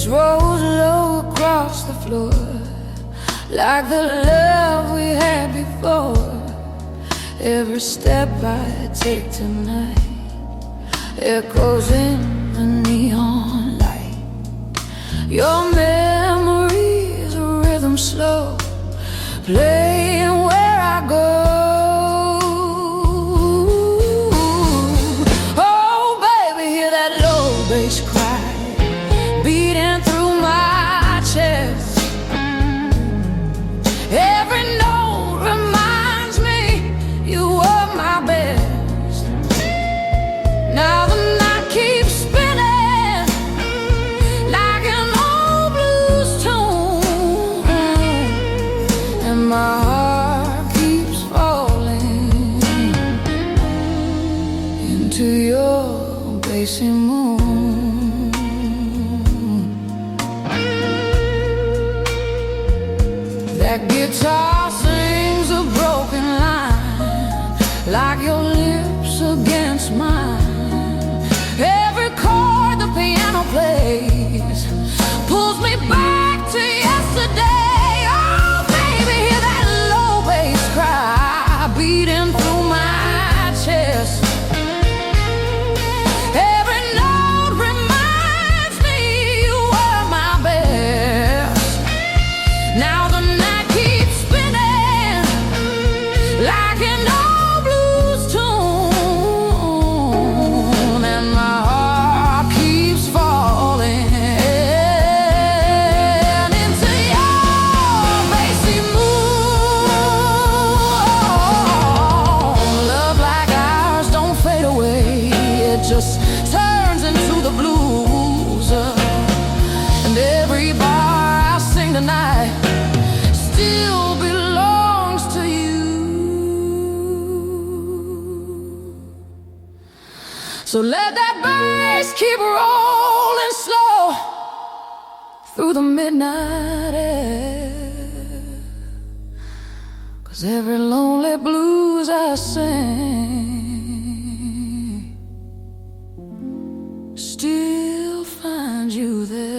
rolls low across the floor, like the love we had before. Every step I take tonight echoes in the neon light. Your memories, a rhythm slow, playing where I go. Oh baby, hear that low bass cry beating through my chest. Every note reminds me you were my best. Now the night keeps spinning like an old blues tune, and my heart keeps falling into your bassy moon. That guitar sings a broken line, like your lips against mine. Every chord the piano plays pulls me back to yesterday. Oh baby, hear that low bass cry beating through my chest. Every note reminds me you were my best. Now the night keeps spinning like an old blues tune, and my heart keeps falling into your bassy moon. Love like ours don't fade away, it just turns into the blues. And every bar I sing tonight still belongs to you. So let that bass keep rolling slow through the midnight air, 'cause every lonely blues I sing still finds you there.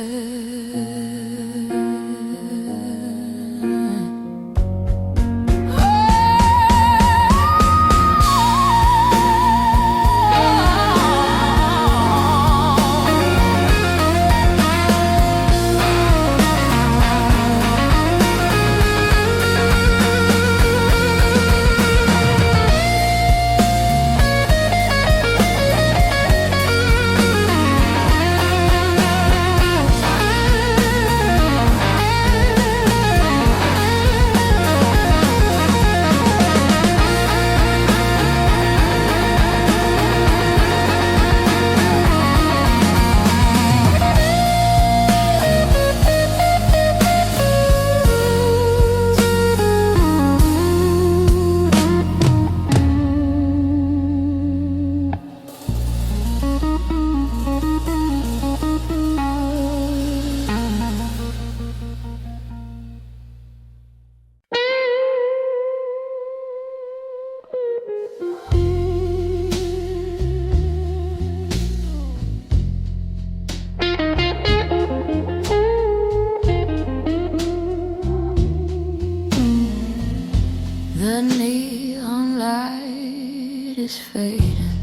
The neon light is fading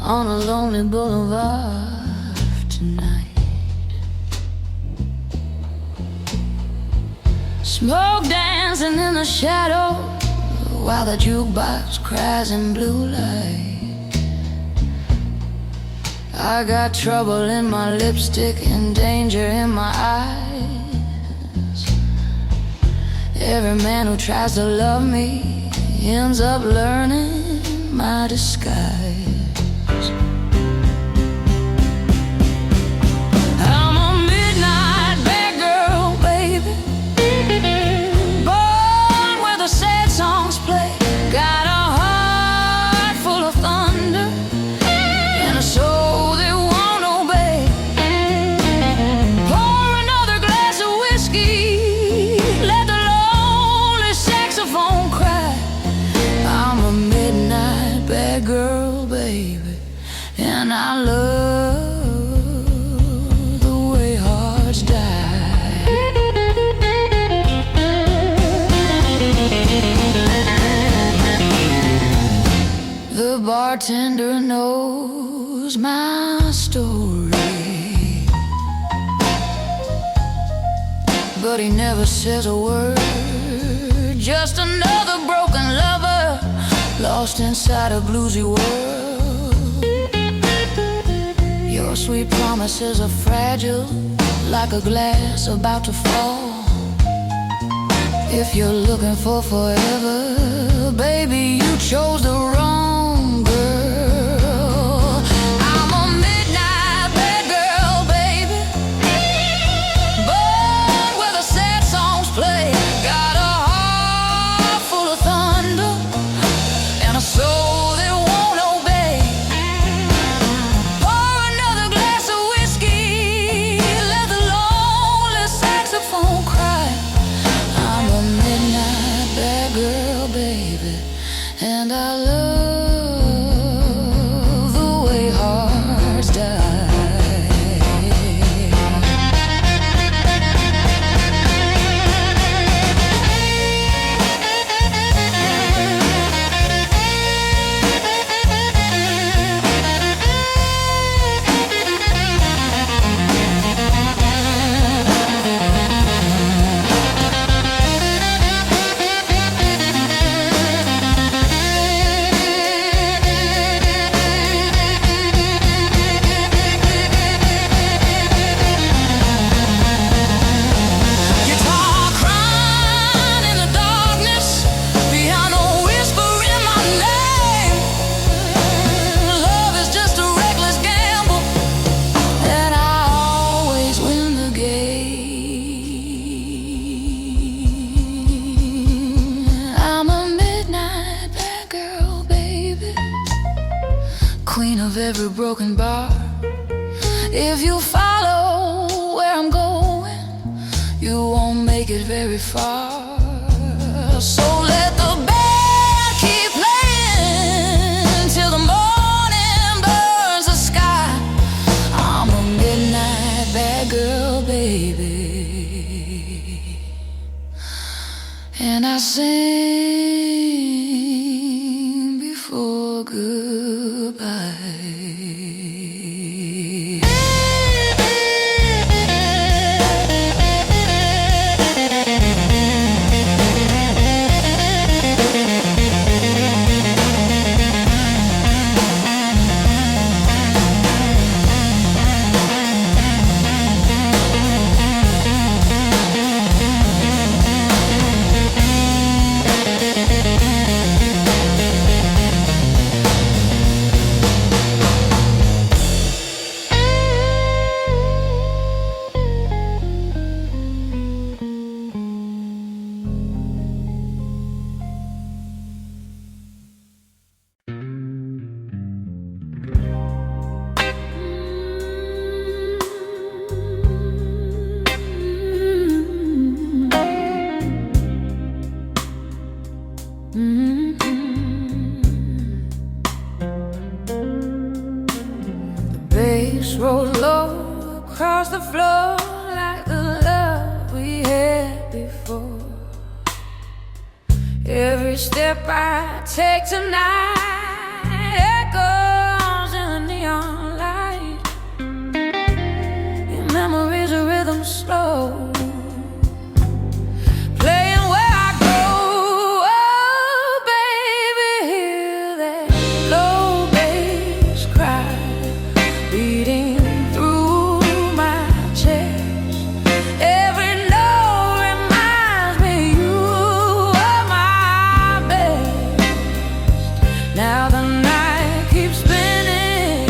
on a lonely boulevard tonight. Smoke dancing in the shadow while the jukebox cries in blue light. I got trouble in my lipstick and danger in my eyes. Every man who tries to love me ends up learning my disguise. I'm a midnight bad girl, baby, born where the sad songs play. Got a heart full of thunder and a soul that won't obey. Pour another glass of whiskey, let the saxophone cry. I'm a midnight bad girl, baby, And I love the way hearts die. The bartender knows my story, but he never says a word. Just another broken lover, lost inside a bluesy world. Your sweet promises are fragile, like a glass about to fall. If you're looking for forever, baby, you chose the wrong girl. I'm a midnight bad girl, baby, born where the sad songs play. Got a heart full of thunder and a soul that won't obey. Pour another glass of whiskey, let the lonely saxophone cry. I'm a midnight bad girl, baby, and I love the way hearts die. Queen of every broken bar. If you follow where I'm going, you won't make it very far. So let the band keep playing till the morning burns the sky. I'm a midnight bad girl, baby, and I sing before goodbye. Bass rolls low across the floor like the love we had before. Every step I take tonight echoes in the neon light. Your memory's a rhythm slow, playing where I go. Oh, baby, hear that low bass cry beating through my chest. Every note reminds me you are my best. Now the night keeps spinning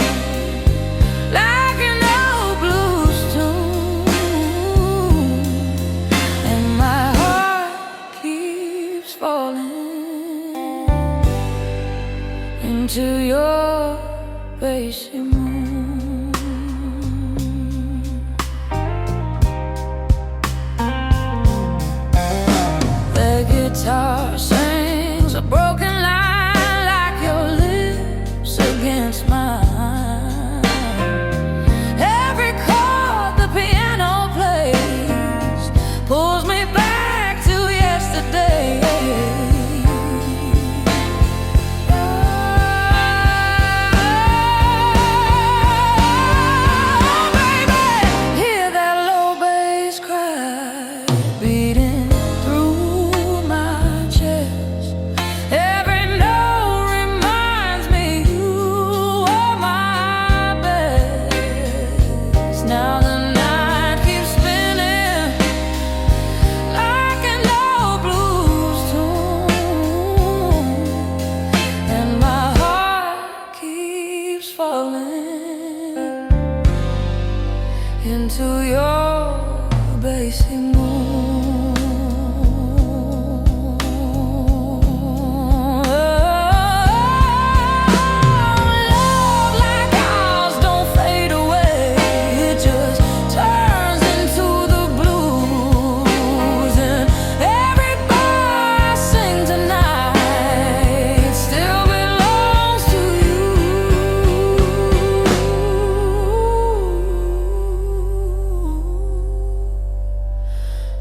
like an old blues tune, and my heart keeps falling into your bassy moon. The guitar sings a broken line like your lips against mine. keeps falling into your basic moon.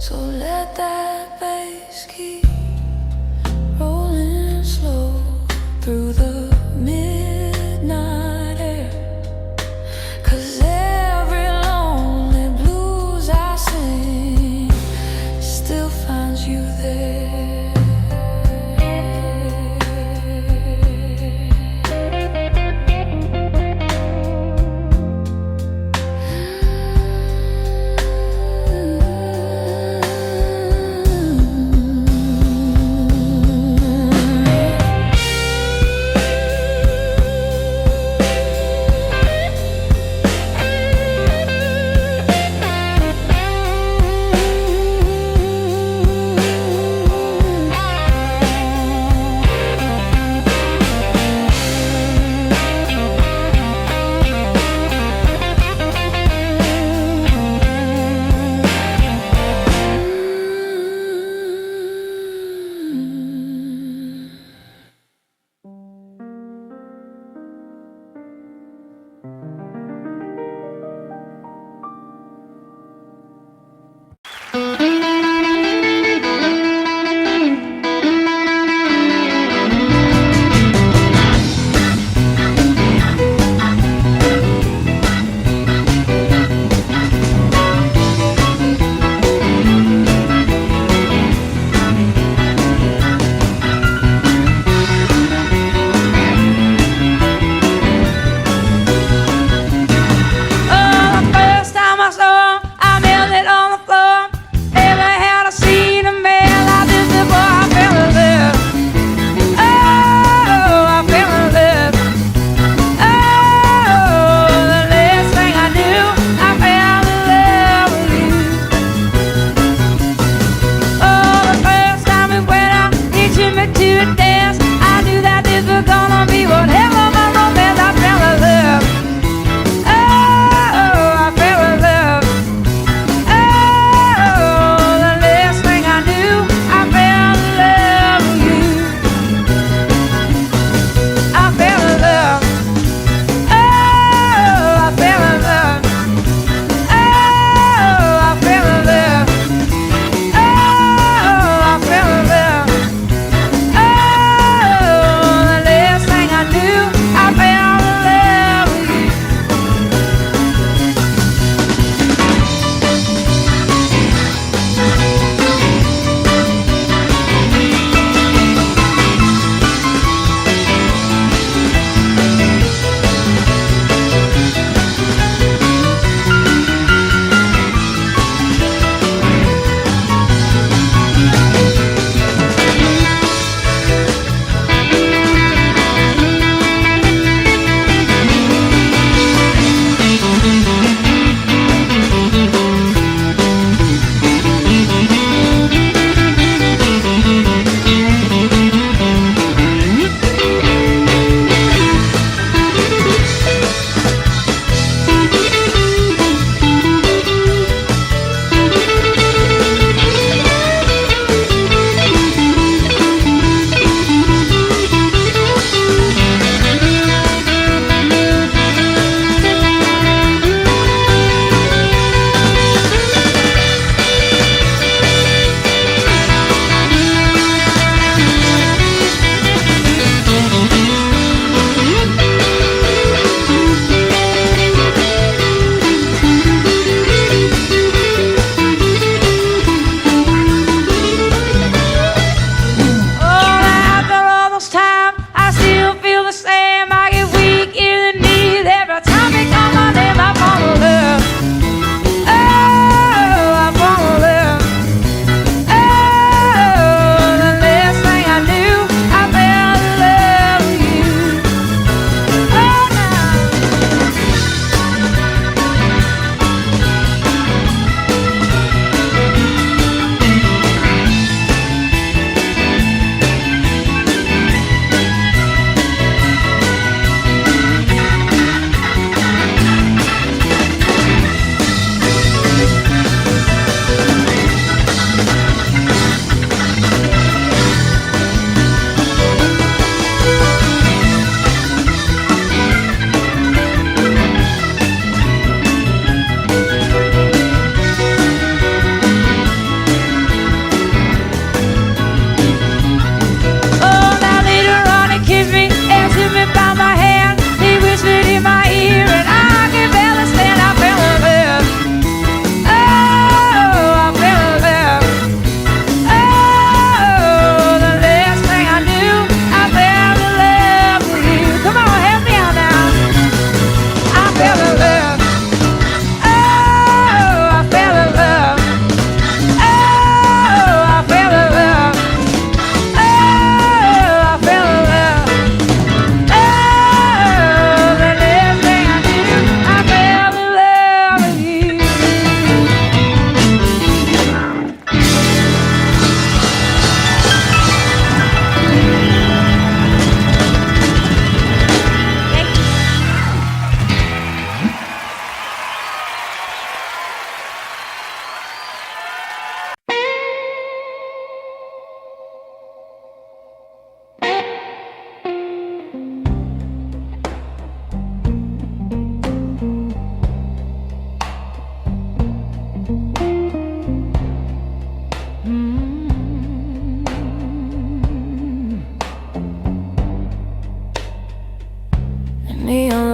So let that bass keep rolling slow through the midnight air, 'cause every lonely blues I sing still finds you there.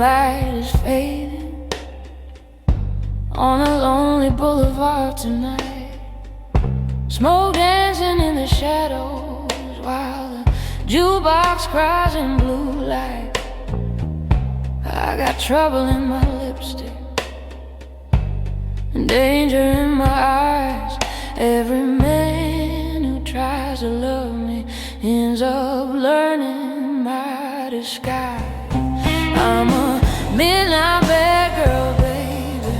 light is fading on a lonely boulevard tonight. Smoke dancing in the shadows while the jukebox cries in blue light. I got trouble in my lipstick and danger in my eyes. Every man who tries to love me ends up learning my disguise. I'm a midnight bad girl, baby,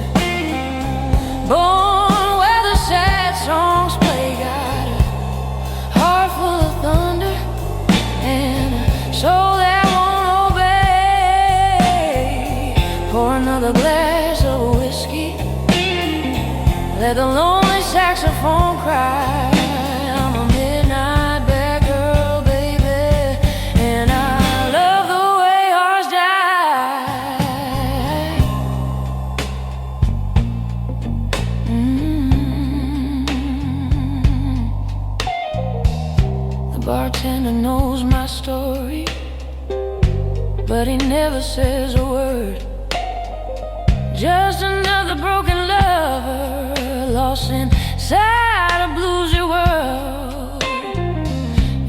born where the sad songs play. Got a heart full of thunder and a soul that won't obey. Pour another glass of whiskey, let the lonely saxophone cry. I'm a midnight bad girl, baby, and I love the way hearts die. The bartender knows my story, but he never says a word. Just another broken lover lost inside a bluesy world.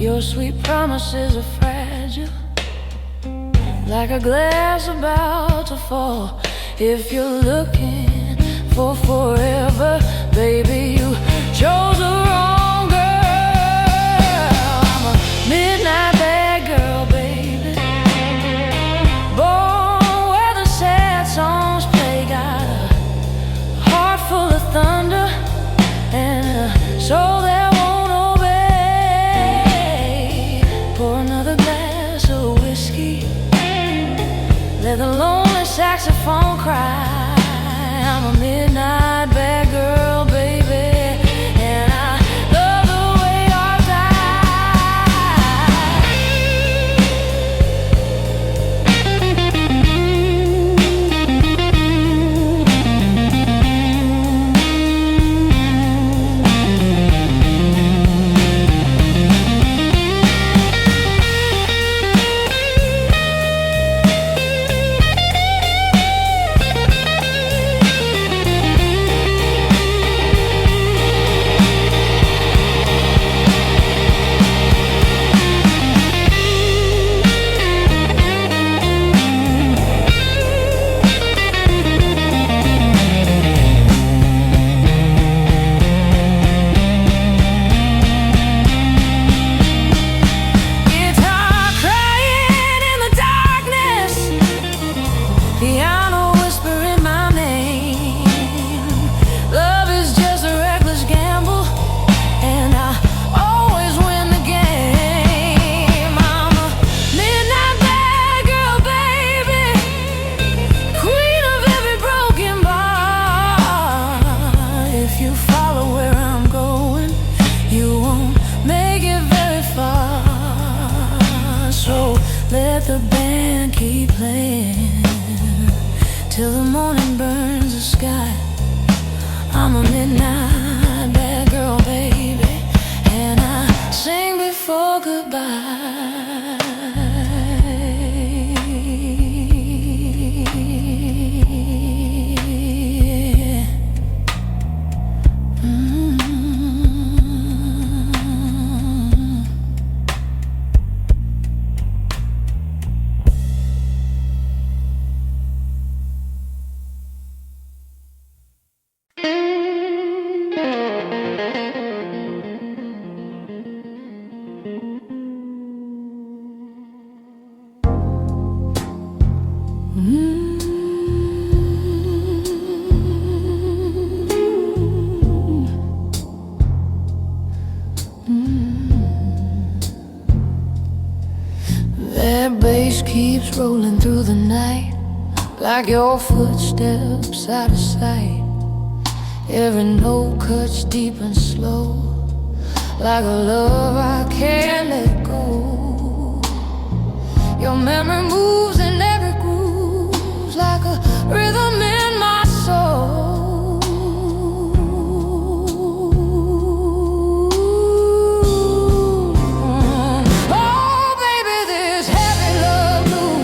Your sweet promises are fragile, like a glass about to fall. If you're looking for forever, baby, you chose the wrong girl. I'm a midnight bad girl, baby, born where the sad songs play. Got a heart full of thunder and a soul that won't obey. Pour another glass of whiskey, let the lonely saxophone cry. I'm a midnight bad girl, baby, and I love the way hearts let the band keep playing till the morning burns the sky. I'm a midnight bad girl, baby, and I sing before goodbye. That bass keeps rolling through the night, like your footsteps out of sight. Every note cuts deep and slow, like a love I can't let go. Your memory moves in every groove, like a rhythm in my soul. Oh baby, this heavy love blue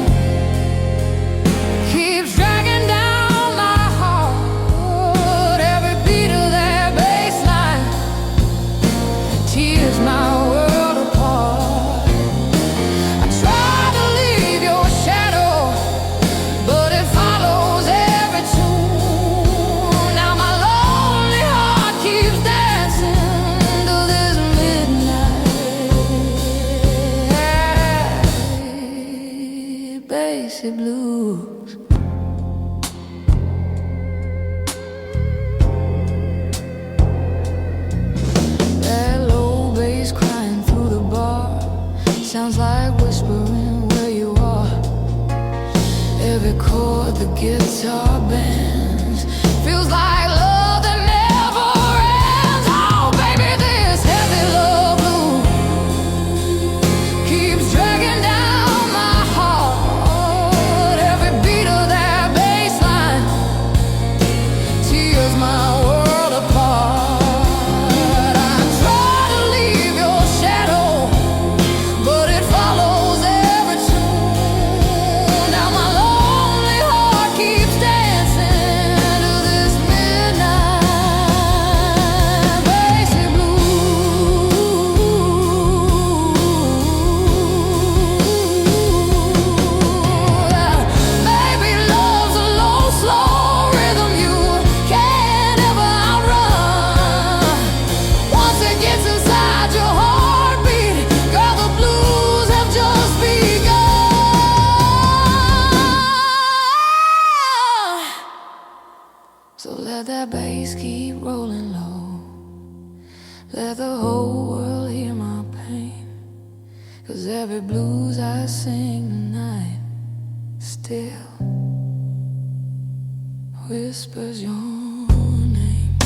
That low bass crying through the bar sounds like whispering where you are. Every chord the guitar bends feels like love that never ends. Oh baby, this heavy love blues keeps dragging down my heart. Every beat of that bass line tears my world apart. I try to leave your shadow, but it follows every tune. Now my lonely heart keeps dancing to this midnight bassy blues. Baby, love's a low, slow rhythm you can't ever outrun. Once it gets inside your heartbeat, girl, the blues have just begun. So let that bass keep rolling low. Let the whole world hear my pain. 'Cause every blues I sing tonight still whispers your name.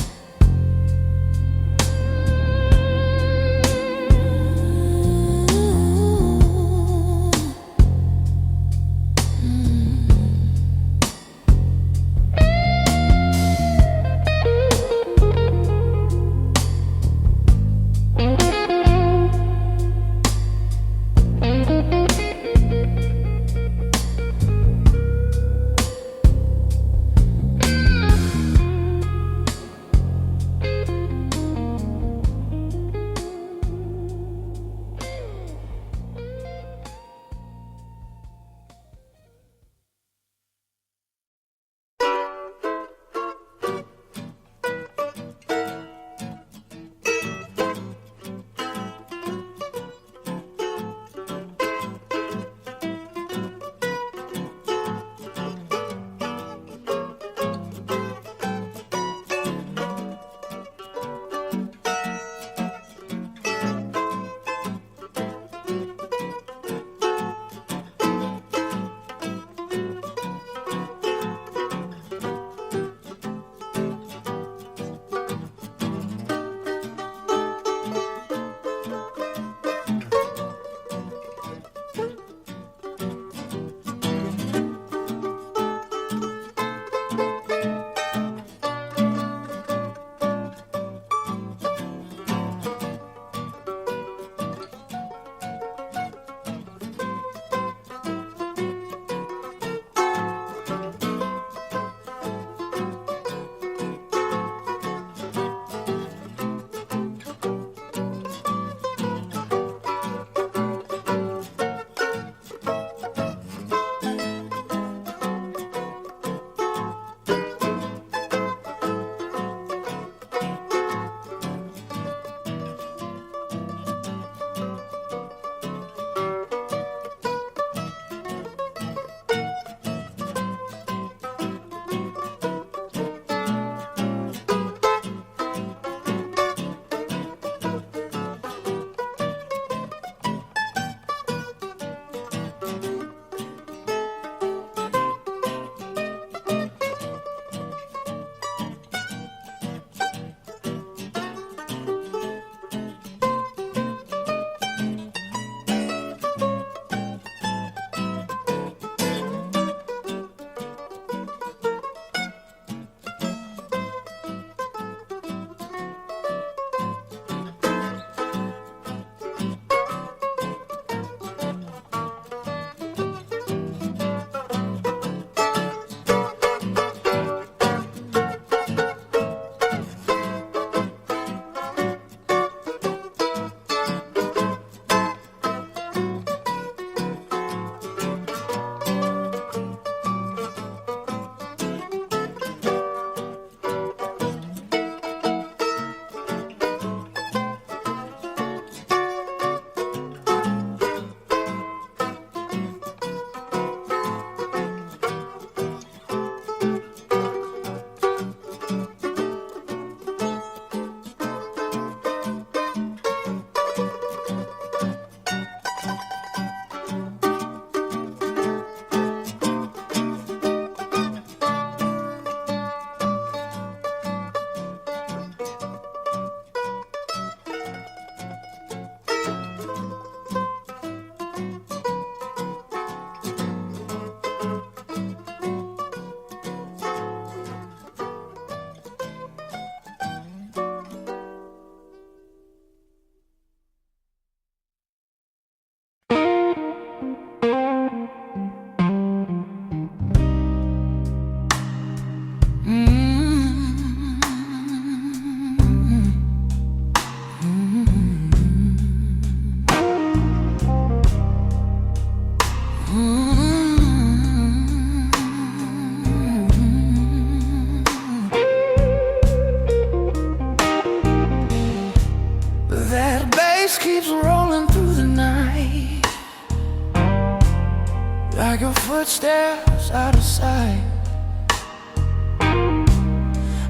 footsteps out of sight.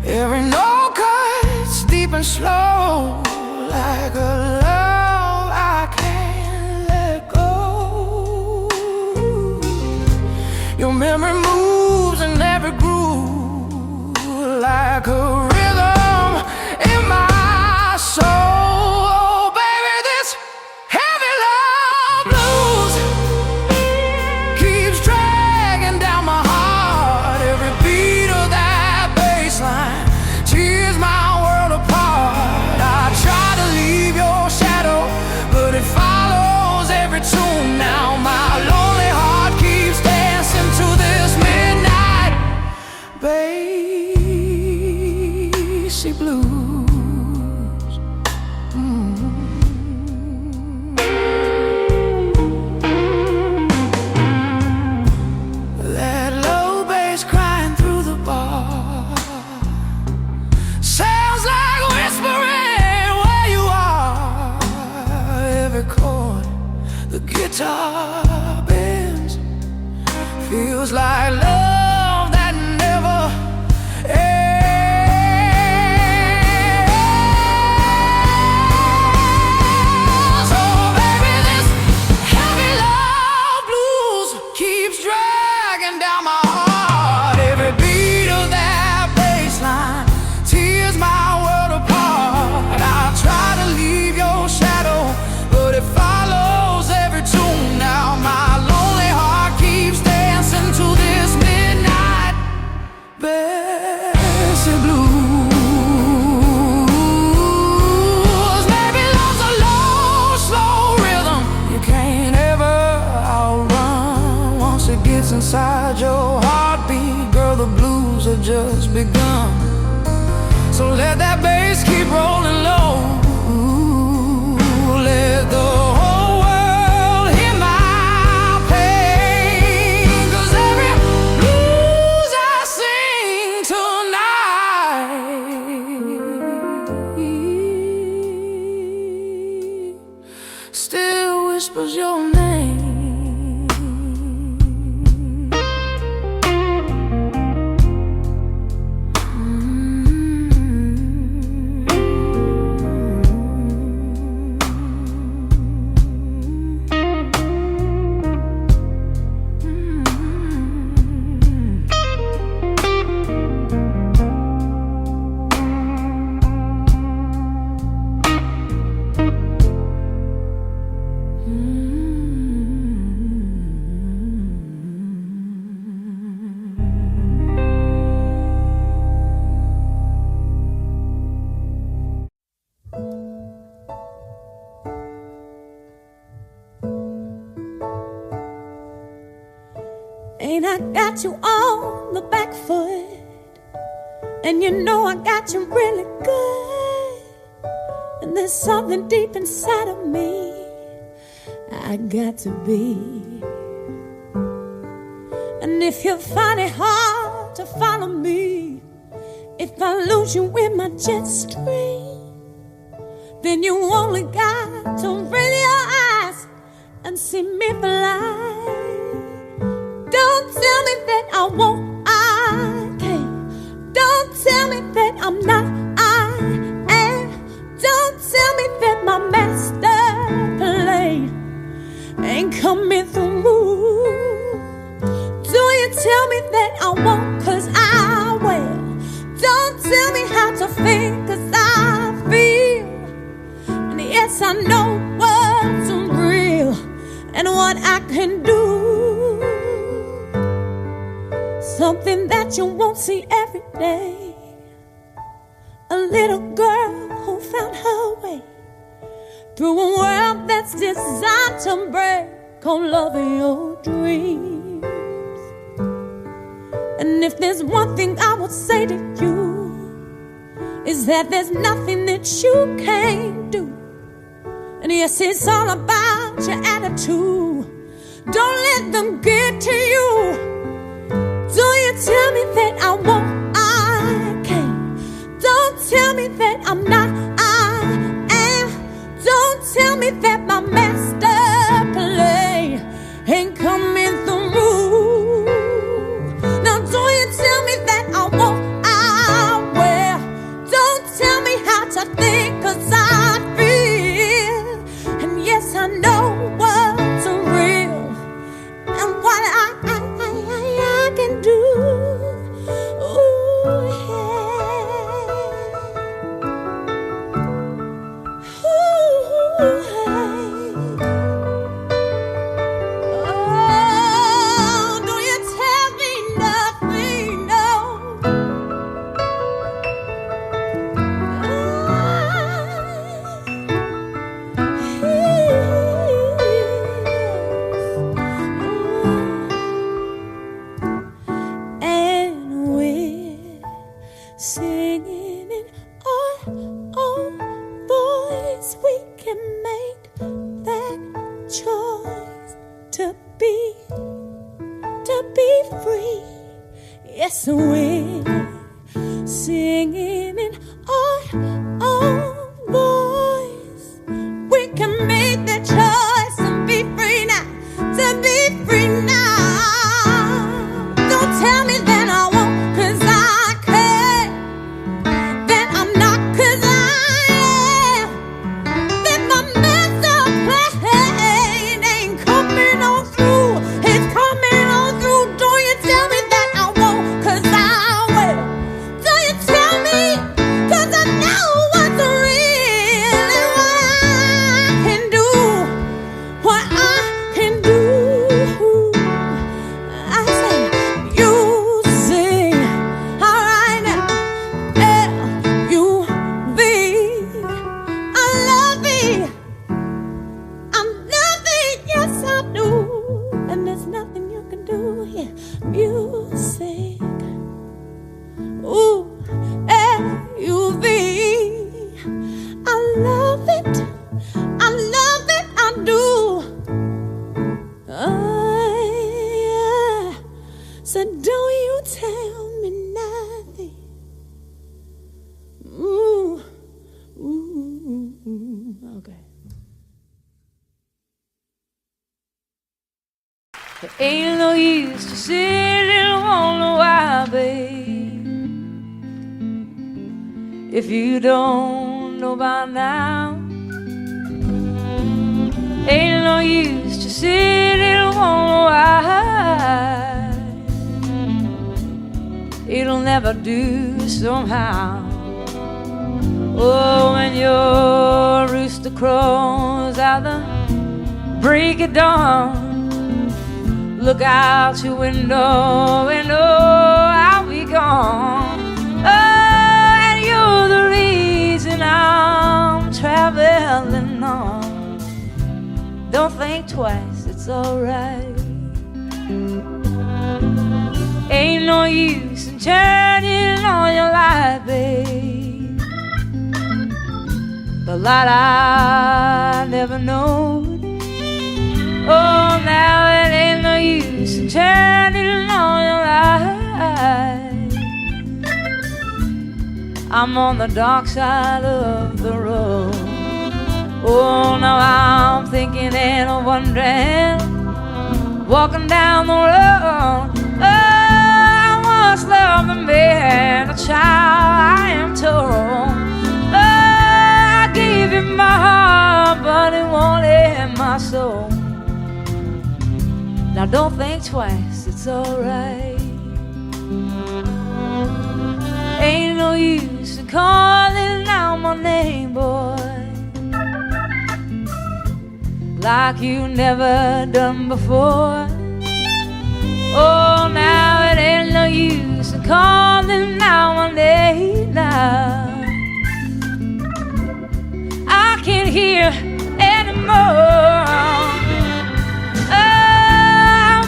Every note cuts deep and slow, like a love I can't let go. Your memory moves in every groove, like a rhythm in my soul. Oh, baby, this heavy love blues keeps dragging down my heart. Every beat of that bass line tears my world apart. I try to leave your shadow, but it follows every tune. Now my lonely heart keeps dancing to this midnight bassy blues. That low bass crying through the bar sounds like whispering where you are. Every chord the guitar bends feels like love that never ends. Oh, baby, this heavy love blues keeps dragging down my heart. Every beat of that bass line tears my world apart. I try to leave your shadow, but it follows every tune. Now my lonely heart keeps dancing to this midnight bassy blues. Maybe love's a low, slow rhythm you can't ever outrun. Once it gets inside your heartbeat, girl, the blues have just begun. So let that bass keep rolling low. Let the whole world hear my pain, 'cause every blues I sing tonight still whispers your name. Ain't I got you on the back foot? And you know I got you really good. And there's something deep inside of me I got to be. And if you find it hard to follow me, if I lose you in my jet stream, then you only got to raise your eyes and see me fly. Don't tell me that I won't, I can't. Don't tell me that I'm not, I am. Don't tell me that my master plan ain't coming through. Do you tell me that I won't, 'cause I will. Don't tell me how to feel, 'cause I feel. And yes, I know what's real and what I can do. Something that you won't see every day. A little girl who found her way through a world that's designed to break on loving your dreams. And if there's one thing I would say to you, is that there's nothing that you can't do. And yes, it's all about your attitude. Don't let them get to you. Do you tell me that I won't, I can't. Don't tell me that I'm not, I am. Don't tell me that my master plan ain't coming through. Yes, we're singing in our own voice. We can make that choice and be free now, to be free now. Don't tell me that I won't, 'cause I can. That I'm not, 'cause I am. That my master plan ain't coming on through. It's coming on through. Don't you tell me that I won't, 'cause I will. Don't you tell me, 'cause I know what's real and what I can do. What I can do. I say, you sing, alright now. L-U-V. I love it. I'm loving, yes I do. And there's nothing you can do here. Music. Ooh, L-U-V. I love it. I love it, I do. Yeah. So don't you tell me nothing. Ooh, ooh, okay. There ain't no use to sit and wonder why, babe. If you don't know by now, ain't no use to sit and wonder why. It'll never do somehow. Oh, when your rooster crows out the break of dawn, look out your window and oh, I'll be gone. Oh, and you're the reason I'm traveling on. Don't think twice, it's alright. Ain't no use in turning on your light, babe. The light I never know. Oh, now it ain't no use in turning on your light. I'm on the dark side of the road. Oh, now I'm thinking and wondering, walking down the road. Oh, I once loved a man, a child, I am told. Oh, I gave him my heart, but it wanted my soul. Now don't think twice, it's alright. Ain't no use in calling out my name, boy, like you never done before. Oh, now it ain't no use in calling out my name now. I can't hear anymore.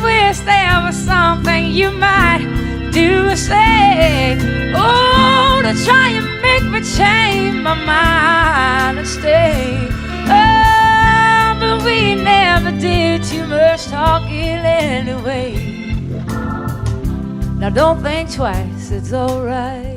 Wish there was something you might do or say, oh, to try and make me change my mind and stay. Oh, but we never did too much talking anyway. Now don't think twice, it's alright.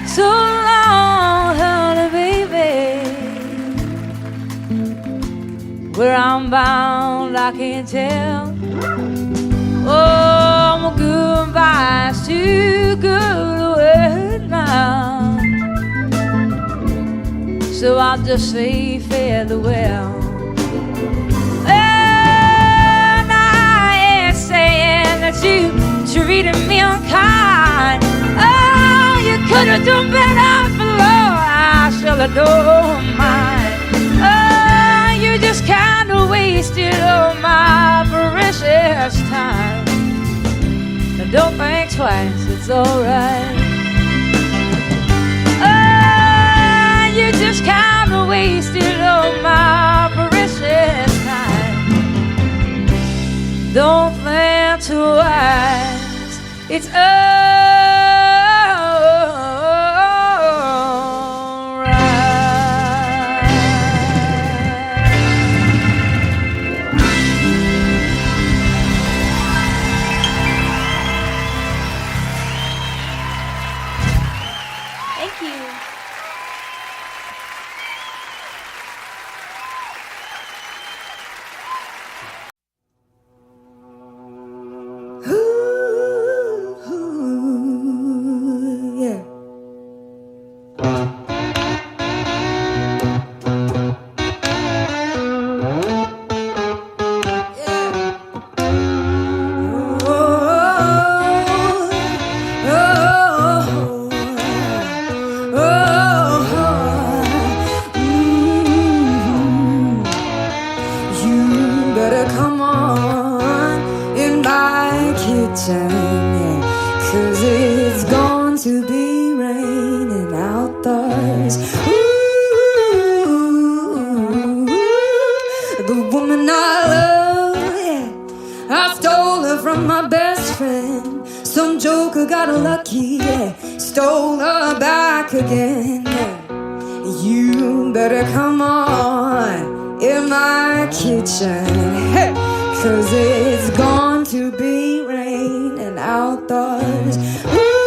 So long, honey, baby. Where I'm bound, I can't tell. Oh, my goodbye's too good a word now. So I'll just say farewell. treating me unkind. Oh, you could have done better for love. I should have don't mind. Oh, you just kind of wasted all my precious time. Now don't think twice, it's alright. Oh, you just kind of wasted all my precious time. Don't think twice, it's got lucky, stole her back again. You better come on in my kitchen, hey, 'cause it's going to be raining outdoors. Ooh,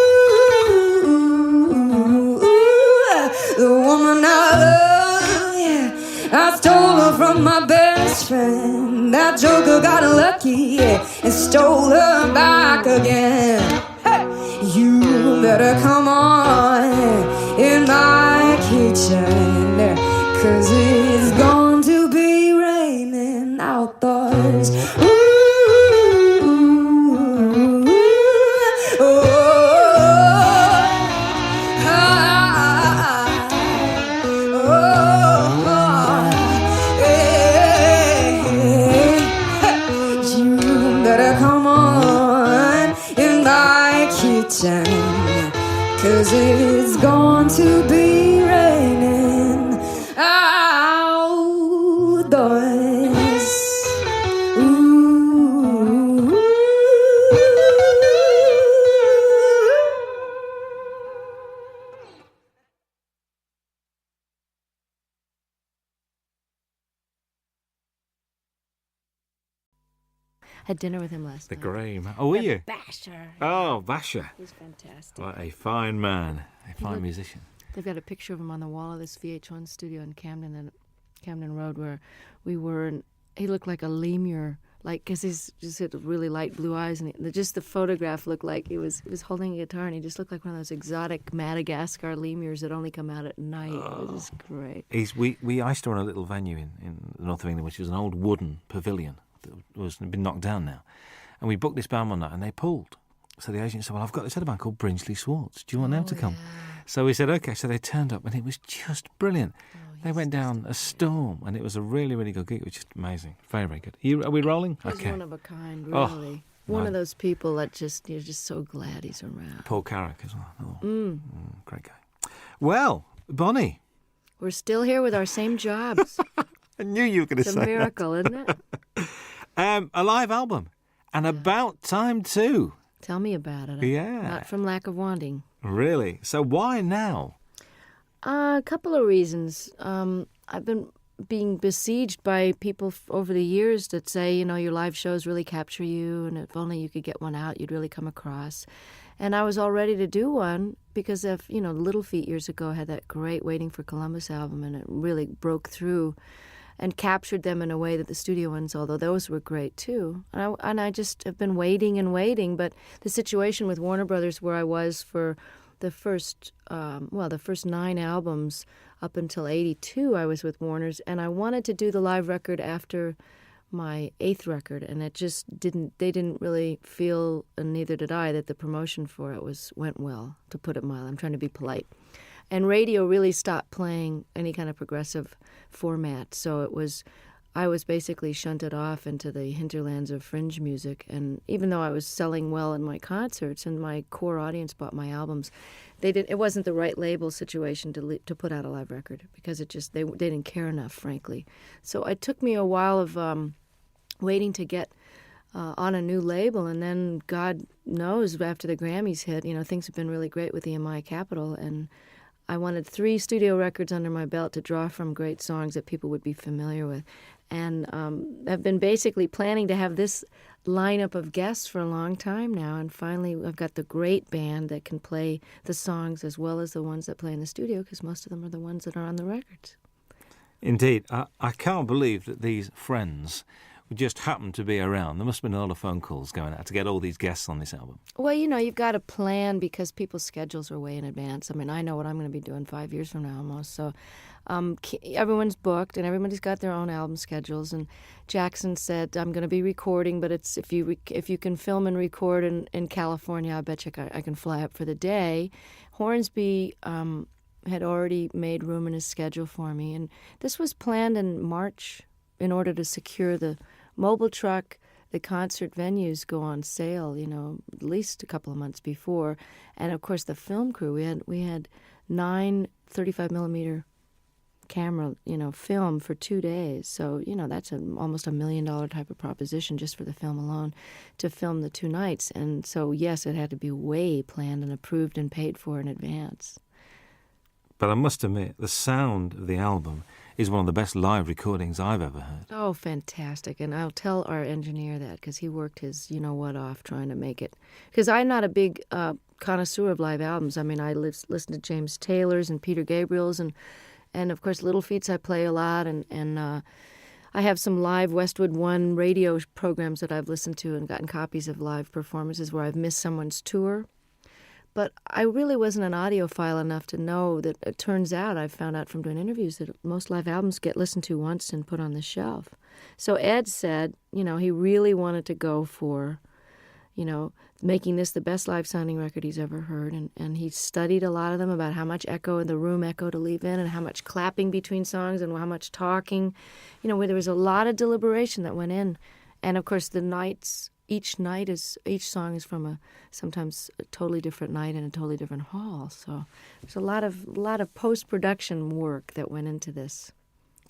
the woman I love, yeah, I stole her from my best friend. That joker got lucky, yeah, and stole her back again. You better come on in my kitchen, 'cause it's going to be raining outdoors. Ooh, oh, you better come on in my kitchen, 'cause it's going to be raining outdoors. Ooh. Had dinner with him last The night. grey man. Oh, were you? Basher. Oh, Basher. He's fantastic. What a fine man. A fine musician. They've got a picture of him on the wall of this VH1 studio in Camden Road where we were, and he looked like a lemur, like, because he's just had really light blue eyes, and just the photograph looked like he was holding a guitar, and he just looked like one of those exotic Madagascar lemurs that only come out at night. It was just great. I used to run a little venue in the north of England, which was an old wooden pavilion that was been knocked down now, and we booked this band one night, and they pulled. So the agent said, "Well, I've got this other band called Brinsley Swartz. Do you want them to come?" Yeah. So we said, "Okay." So they turned up, and it was just brilliant. They went down a storm, and it was a really, really good gig. It was just amazing. Very, very good. Are we rolling? He's Okay. one of a kind, Oh, really. One of those people that you're just so glad he's around. Paul Carrick as well. Great guy. Well, Bonnie. We're still here with our same jobs. I knew you were going to It's say a miracle, isn't it? that. A live album. And about time too. Tell me about it. Yeah. Not from lack of wanting. Really? So why now? A couple of reasons. I've been being besieged by people over the years that say, your live shows really capture you, and if only you could get one out, you'd really come across. And I was all ready to do one because of, Little Feat years ago had that great Waiting for Columbus album, and it really broke through and captured them in a way that the studio ones, although those were great too. And I just have been waiting and waiting. But the situation with Warner Brothers, where I was for the first 9 albums up until '82, I was with Warner's, and I wanted to do the live record after my 8th record, and it just they didn't really feel, and neither did I, that the promotion for it went well, to put it mildly. I'm trying to be polite. And radio really stopped playing any kind of progressive format, so I was basically shunted off into the hinterlands of fringe music. And even though I was selling well in my concerts and my core audience bought my albums, it wasn't the right label situation to put out a live record, because they didn't care enough, frankly. So it took me a while of waiting to get on a new label, and then God knows, after the Grammys hit, things have been really great with EMI Capitol, and I wanted 3 studio records under my belt to draw from great songs that people would be familiar with. And I've been basically planning to have this lineup of guests for a long time now, and finally I've got the great band that can play the songs as well as the ones that play in the studio, because most of them are the ones that are on the records. Indeed. I can't believe that these friends just happened to be around. There must have been a lot of phone calls going out to get all these guests on this album. Well, you've got to plan, because people's schedules are way in advance. I mean, I know what I'm going to be doing 5 years from now almost. So everyone's booked, and everybody's got their own album schedules. And Jackson said, I'm going to be recording, but it's if you can film and record in California, I bet you I can fly up for the day. Hornsby had already made room in his schedule for me. And this was planned in March in order to secure the mobile truck. The concert venues go on sale, at least a couple of months before. And, of course, the film crew, we had 9 35-millimeter camera, film for 2 days. So, that's almost $1 million type of proposition just for the film alone, to film the 2 nights. And so, yes, it had to be way planned and approved and paid for in advance. But I must admit, the sound of the album is one of the best live recordings I've ever heard. Oh, fantastic. And I'll tell our engineer that, because he worked his you-know-what off trying to make it. Because I'm not a big connoisseur of live albums. I mean, I listen to James Taylor's and Peter Gabriel's, and of course, Little Feats I play a lot, and I have some live Westwood One radio programs that I've listened to and gotten copies of live performances where I've missed someone's tour. But I really wasn't an audiophile enough to know that it turns out, I've found out from doing interviews, that most live albums get listened to once and put on the shelf. So Ed said, he really wanted to go for, making this the best live sounding record he's ever heard. And he studied a lot of them about how much echo in the room echo to leave in, and how much clapping between songs, and how much talking, where there was a lot of deliberation that went in. And of course each song is from sometimes a totally different night in a totally different hall. So there's a lot of post-production work that went into this.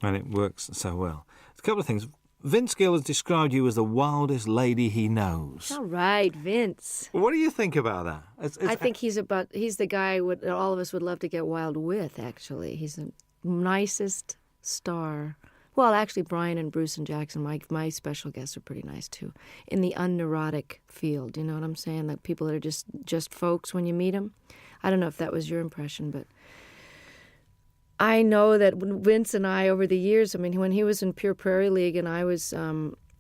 And it works so well. A couple of things. Vince Gill has described you as the wildest lady he knows. All right, Vince. What do you think about that? I think he's the guy all of us would love to get wild with, actually. He's the nicest star. Well, actually, Brian and Bruce and Jackson, my special guests, are pretty nice, too, in the unneurotic field. You know what I'm saying? Like people that are just folks when you meet them. I don't know if that was your impression, but I know that Vince and I, over the years, I mean, when he was in Pure Prairie League and I was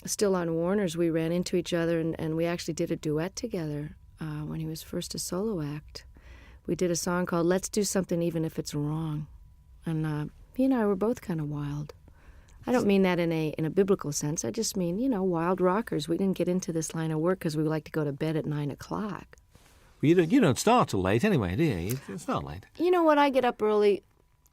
still on Warner's, we ran into each other, and we actually did a duet together when he was first a solo act. We did a song called Let's Do Something Even If It's Wrong. And he and I were both kind of wild. I don't mean that in a biblical sense. I just mean, wild rockers. We didn't get into this line of work because we like to go to bed at 9 o'clock. Well, you don't start till late anyway, do you? It's not late. You know what? I get up early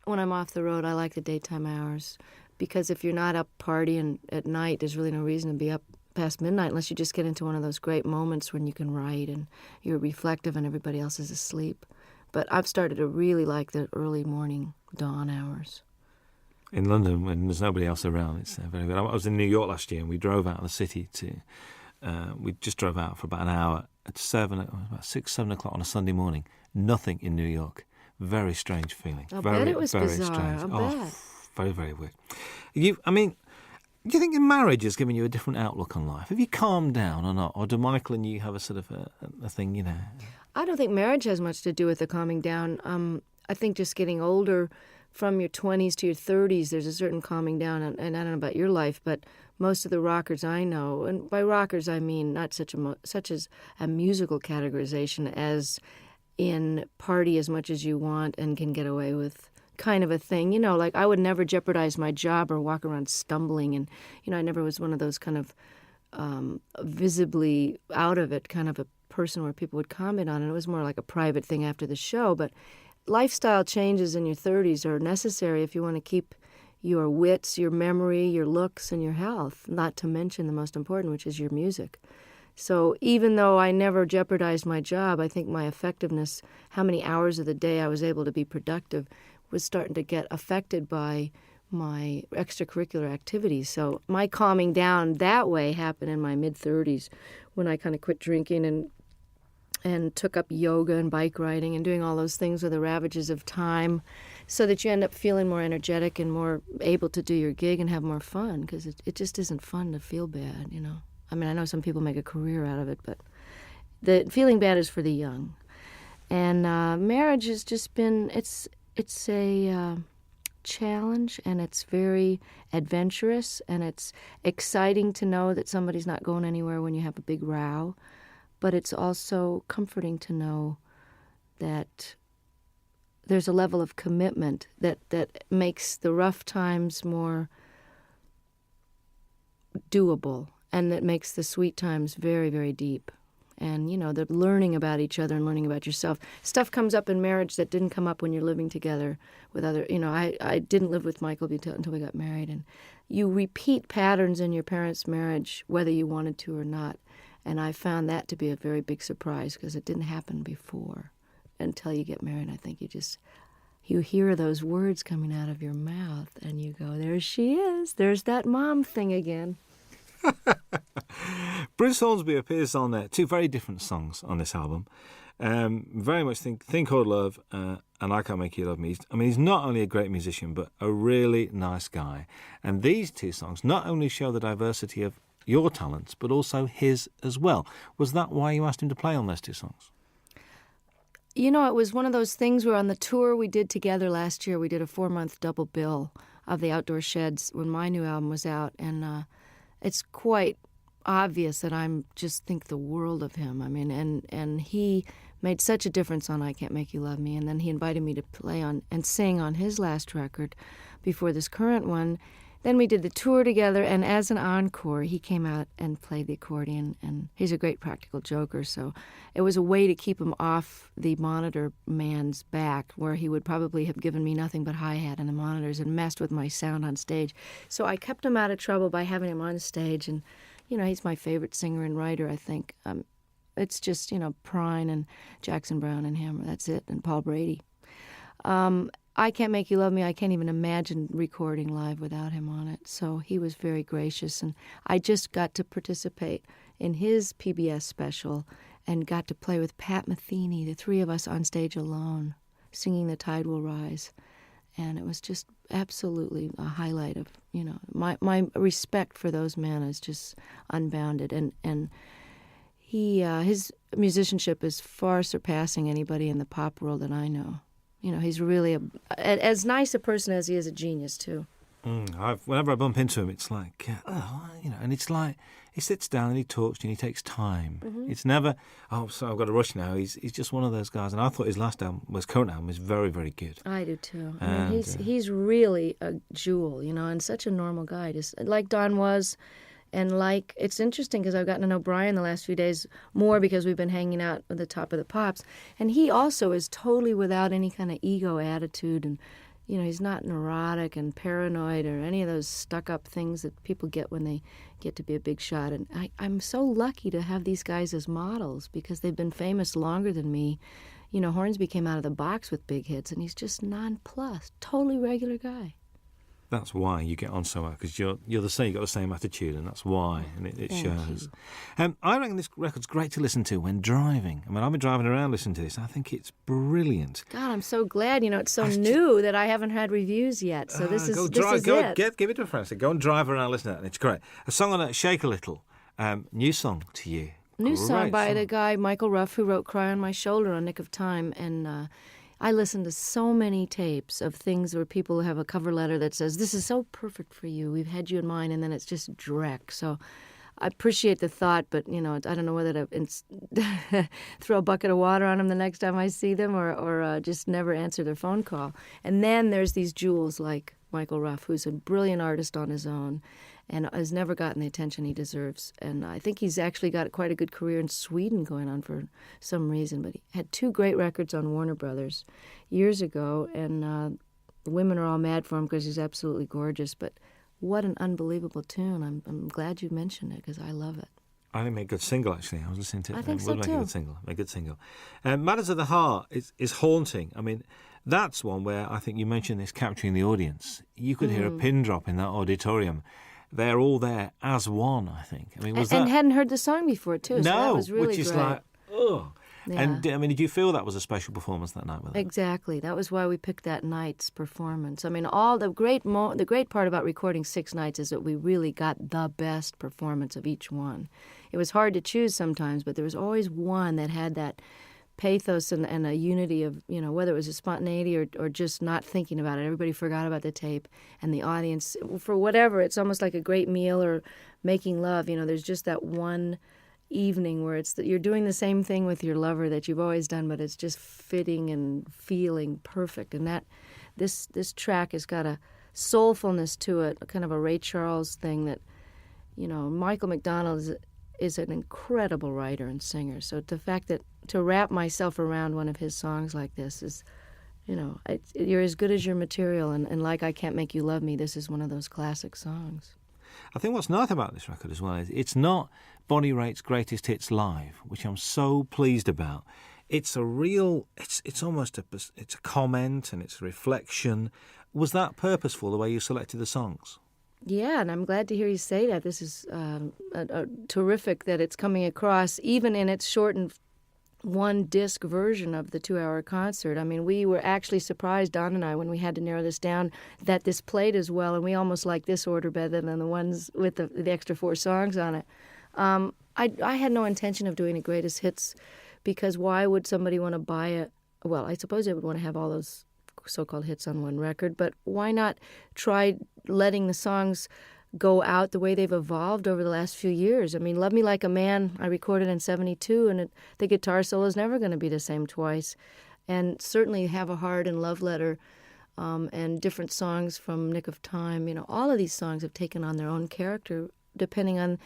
when I'm off the road. I like the daytime hours, because if you're not up partying at night, there's really no reason to be up past midnight unless you just get into one of those great moments when you can write and you're reflective and everybody else is asleep. But I've started to really like the early morning dawn hours. In London, when there's nobody else around, it's very good. I was in New York last year, and we drove out of the city we just drove out for about an hour at about 6, 7 o'clock on a Sunday morning. Nothing in New York. Very strange feeling. I very, bet it was very bizarre. strange. I bet. Very, very weird. Do you think marriage has given you a different outlook on life? Have you calmed down or not? Or do Michael and you have a sort of a thing, I don't think marriage has much to do with the calming down. I think just getting older, from your 20s to your 30s, there's a certain calming down. And I don't know about your life, but most of the rockers I know, and by rockers I mean not such as a musical categorization as in party as much as you want and can get away with kind of a thing. You know, like I would never jeopardize my job or walk around stumbling. And, you know, I never was one of those kind of visibly out of it kind of a person where people would comment on it. It was more like a private thing after the show. But lifestyle changes in your 30s are necessary if you want to keep your wits, your memory, your looks, and your health, not to mention the most important, which is your music. So even though I never jeopardized my job, I think my effectiveness, how many hours of the day I was able to be productive, was starting to get affected by my extracurricular activities. So my calming down that way happened in my mid-30s when I kind of quit drinking and took up yoga and bike riding and doing all those things with the ravages of time, so that you end up feeling more energetic and more able to do your gig and have more fun, because it just isn't fun to feel bad, you know. I mean, I know some people make a career out of it, but the feeling bad is for the young. And marriage has just been, it's a challenge, and it's very adventurous, and it's exciting to know that somebody's not going anywhere when you have a big row. But it's also comforting to know that there's a level of commitment that makes the rough times more doable, and that makes the sweet times very, very deep. And, you know, the learning about each other and learning about yourself. Stuff comes up in marriage that didn't come up when you're living together with other, you know, I didn't live with Michael until we got married. And you repeat patterns in your parents' marriage, whether you wanted to or not. And I found that to be a very big surprise, because it didn't happen before until you get married. I think you hear those words coming out of your mouth and you go, there she is. There's that mom thing again. Bruce Hornsby appears on two very different songs on this album. Very much Think Called Love and I Can't Make You Love Me. He's not only a great musician, but a really nice guy. And these two songs not only show the diversity of your talents, but also his as well. Was that why you asked him to play on those two songs? You know, it was one of those things where on the tour we did together last year, we did a 4-month double bill of the Outdoor Sheds when my new album was out. And it's quite obvious that I just think the world of him. I mean, and he made such a difference on I Can't Make You Love Me. And then he invited me to play on and sing on his last record before this current one. Then we did the tour together, and as an encore, he came out and played the accordion, and he's a great practical joker, so it was a way to keep him off the monitor man's back, where he would probably have given me nothing but hi-hat and the monitors and messed with my sound on stage. So I kept him out of trouble by having him on stage, and, you know, he's my favorite singer and writer, I think. It's just, you know, Prine and Jackson Browne and him, that's it, and Paul Brady. I Can't Make You Love Me, I can't even imagine recording live without him on it. So he was very gracious, and I just got to participate in his PBS special and got to play with Pat Metheny, the three of us on stage alone, singing The Tide Will Rise. And it was just absolutely a highlight of, you know, my respect for those men is just unbounded. And his musicianship is far surpassing anybody in the pop world that I know. You know, he's really as nice a person as he is a genius, too. Whenever I bump into him, it's like, you know, and it's like he sits down and he talks to you and he takes time. Mm-hmm. It's never, so I've got to rush now. He's just one of those guys. And I thought his current album was very, very good. I do, too. I mean, he's really a jewel, you know, and such a normal guy, just like Don was. And it's interesting because I've gotten to know Brian the last few days more because we've been hanging out at the Top of the Pops. And he also is totally without any kind of ego attitude. And, you know, he's not neurotic and paranoid or any of those stuck-up things that people get when they get to be a big shot. And I'm so lucky to have these guys as models because they've been famous longer than me. You know, Hornsby came out of the box with big hits, and he's just nonplussed, totally regular guy. That's why you get on so well, because you're the same. You've got the same attitude, and that's why, and it shows. I reckon this record's great to listen to when driving. I mean, I've been driving around listening to this. I think it's brilliant. God, I'm so glad. You know, it's so new that I haven't had reviews yet. So this is it. Give it to a friend. So go and drive around, listen to it, and it's great. A song on it, Shake a Little. New song to you. New song by the guy Michael Ruff, who wrote "Cry on My Shoulder" on Nick of Time, and. I listen to so many tapes of things where people have a cover letter that says, this is so perfect for you, we've had you in mind, and then it's just dreck. So I appreciate the thought, but, you know, I don't know whether to throw a bucket of water on them the next time I see them or just never answer their phone call. And then there's these jewels like Michael Ruff, who's a brilliant artist on his own and has never gotten the attention he deserves. And I think he's actually got quite a good career in Sweden going on for some reason. But he had 2 great records on Warner Brothers years ago, and the women are all mad for him because he's absolutely gorgeous. But what an unbelievable tune. I'm glad you mentioned it because I love it. I think it made a good single, actually. I was listening to it. I think It so, would make too. a good single. A good single. Matters of the Heart is haunting. I mean, that's one where I think you mentioned this capturing the audience. You could hear a pin drop in that auditorium. They're all there as one, I think. I mean, was And that... hadn't heard the song before, too, so that No, was really which is great. like, ugh. Yeah. And, I mean, did you feel that was a special performance that night with it? Exactly. That was why we picked that night's performance. I mean, all the great part about recording 6 nights is that we really got the best performance of each one. It was hard to choose sometimes, but there was always one that had that pathos and a unity of, you know, whether it was a spontaneity or just not thinking about it. Everybody forgot about the tape, and the audience, for whatever, it's almost like a great meal or making love. You know, there's just that one evening where it's that you're doing the same thing with your lover that you've always done, but it's just fitting and feeling perfect. And that this track has got a soulfulness to it, kind of a Ray Charles thing that, you know, Michael McDonald is an incredible writer and singer. So the fact that to wrap myself around one of his songs like this is, you know, you're as good as your material. And like I Can't Make You Love Me, this is one of those classic songs. I think what's nice about this record as well is it's not Bonnie Raitt's greatest hits live, which I'm so pleased about. It's a real, it's almost it's a comment and it's a reflection. Was that purposeful, the way you selected the songs? Yeah, and I'm glad to hear you say that. This is terrific that it's coming across, even in its shortened one-disc version of the 2-hour concert. I mean, we were actually surprised, Don and I, when we had to narrow this down, that this played as well, and we almost like this order better than the ones with the extra 4 songs on it. I had no intention of doing a greatest hits because why would somebody want to buy it? Well, I suppose they would want to have all those so-called hits on one record, but why not try letting the songs go out the way they've evolved over the last few years? I mean, Love Me Like a Man, I recorded in 72, and the guitar solo is never going to be the same twice. And certainly Have a Heart and Love Letter and different songs from Nick of Time, you know, all of these songs have taken on their own character depending on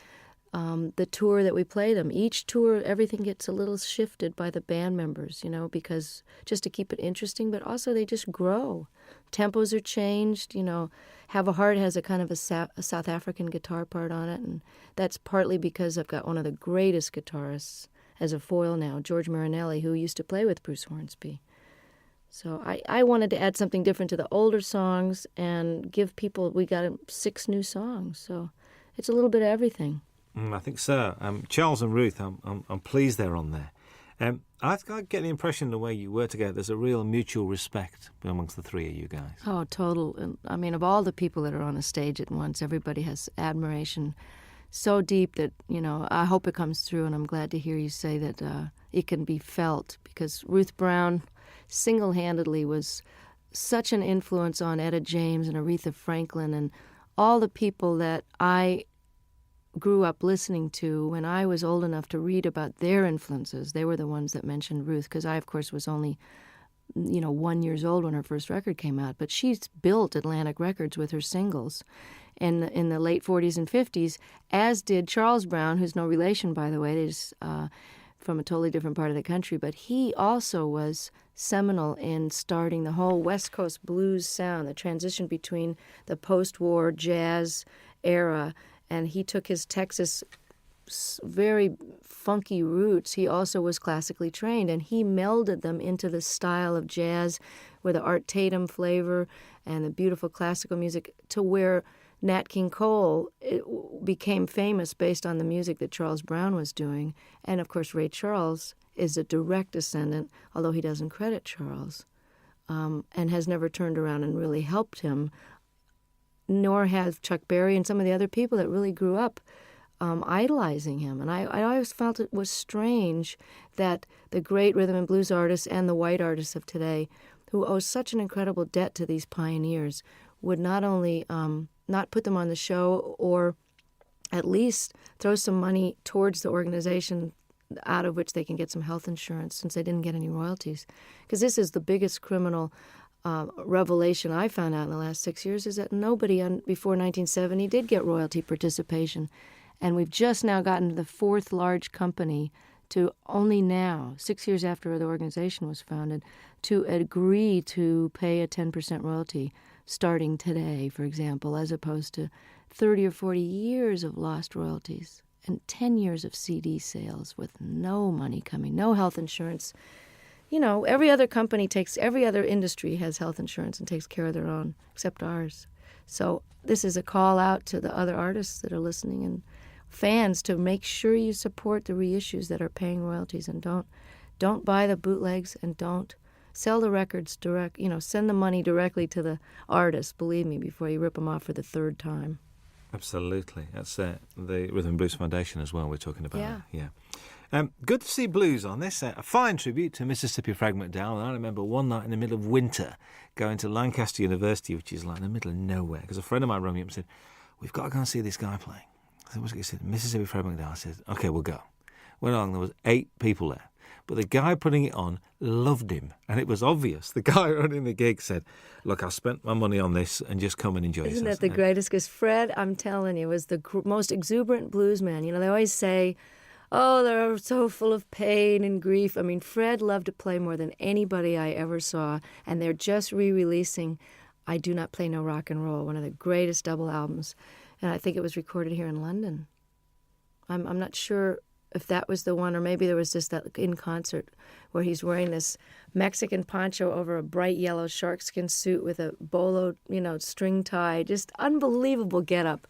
the tour that we play them. Each tour, everything gets a little shifted by the band members, you know, because just to keep it interesting, but also they just grow. Tempos are changed, you know. Have a Heart has a kind of a South African guitar part on it, and that's partly because I've got one of the greatest guitarists as a foil now, George Marinelli, who used to play with Bruce Hornsby. So I wanted to add something different to the older songs and give people, we got 6 new songs, so it's a little bit of everything. I think so. Charles and Ruth, I'm pleased they're on there. I get the impression the way you were together, there's a real mutual respect amongst the 3 of you guys. Oh, total. And I mean, of all the people that are on a stage at once, everybody has admiration so deep that, you know, I hope it comes through, and I'm glad to hear you say that it can be felt, because Ruth Brown single-handedly was such an influence on Etta James and Aretha Franklin and all the people that I grew up listening to when I was old enough to read about their influences. They were the ones that mentioned Ruth, because I, of course, was only, 1 year old when her first record came out. But she's built Atlantic Records with her singles in the late 40s and 50s, as did Charles Brown, who's no relation, by the way. They're just from a totally different part of the country. But he also was seminal in starting the whole West Coast blues sound, the transition between the post-war jazz era, and he took his Texas very funky roots. He also was classically trained, and he melded them into the style of jazz with the Art Tatum flavor and the beautiful classical music, to where Nat King Cole became famous based on the music that Charles Brown was doing. And, of course, Ray Charles is a direct descendant, although he doesn't credit Charles, and has never turned around and really helped him, nor have Chuck Berry and some of the other people that really grew up idolizing him. And I always felt it was strange that the great rhythm and blues artists and the white artists of today, who owe such an incredible debt to these pioneers, would not only not put them on the show or at least throw some money towards the organization out of which they can get some health insurance since they didn't get any royalties. Because this is the biggest criminal revelation I found out in the last 6 years, is that nobody before 1970 did get royalty participation. And we've just now gotten to the fourth large company to only now, 6 years after the organization was founded, to agree to pay a 10% royalty starting today, for example, as opposed to 30 or 40 years of lost royalties and 10 years of CD sales with no money coming, no health insurance. You know, every other industry has health insurance and takes care of their own, except ours. So this is a call out to the other artists that are listening and fans to make sure you support the reissues that are paying royalties, and don't buy the bootlegs, and don't sell the records direct. You know, send the money directly to the artist, believe me, before you rip them off for the third time. Absolutely. That's the Rhythm and Blues Foundation as well we're talking about. Yeah. Good to see blues on this. A fine tribute to Mississippi Frag McDowell. And I remember one night in the middle of winter going to Lancaster University, which is like in the middle of nowhere, because a friend of mine rang me up and said, "We've got to go and see this guy playing." I said, "What's it?" He said, "Mississippi Frag McDowell." I said, "Okay, we'll go." Went along, there was 8 people there. But the guy putting it on loved him, and it was obvious. The guy running the gig said, "Look, I spent my money on this, and just come and enjoy yourself." Isn't that the greatest? Because Fred, I'm telling you, was the most exuberant blues man. You know, they always say, oh, they're so full of pain and grief. I mean, Fred loved to play more than anybody I ever saw, and they're just re-releasing I Do Not Play No Rock and Roll, one of the greatest double albums, and I think it was recorded here in London. I'm not sure if that was the one, or maybe there was just that in concert where he's wearing this Mexican poncho over a bright yellow sharkskin suit with a bolo, string tie, just unbelievable getup,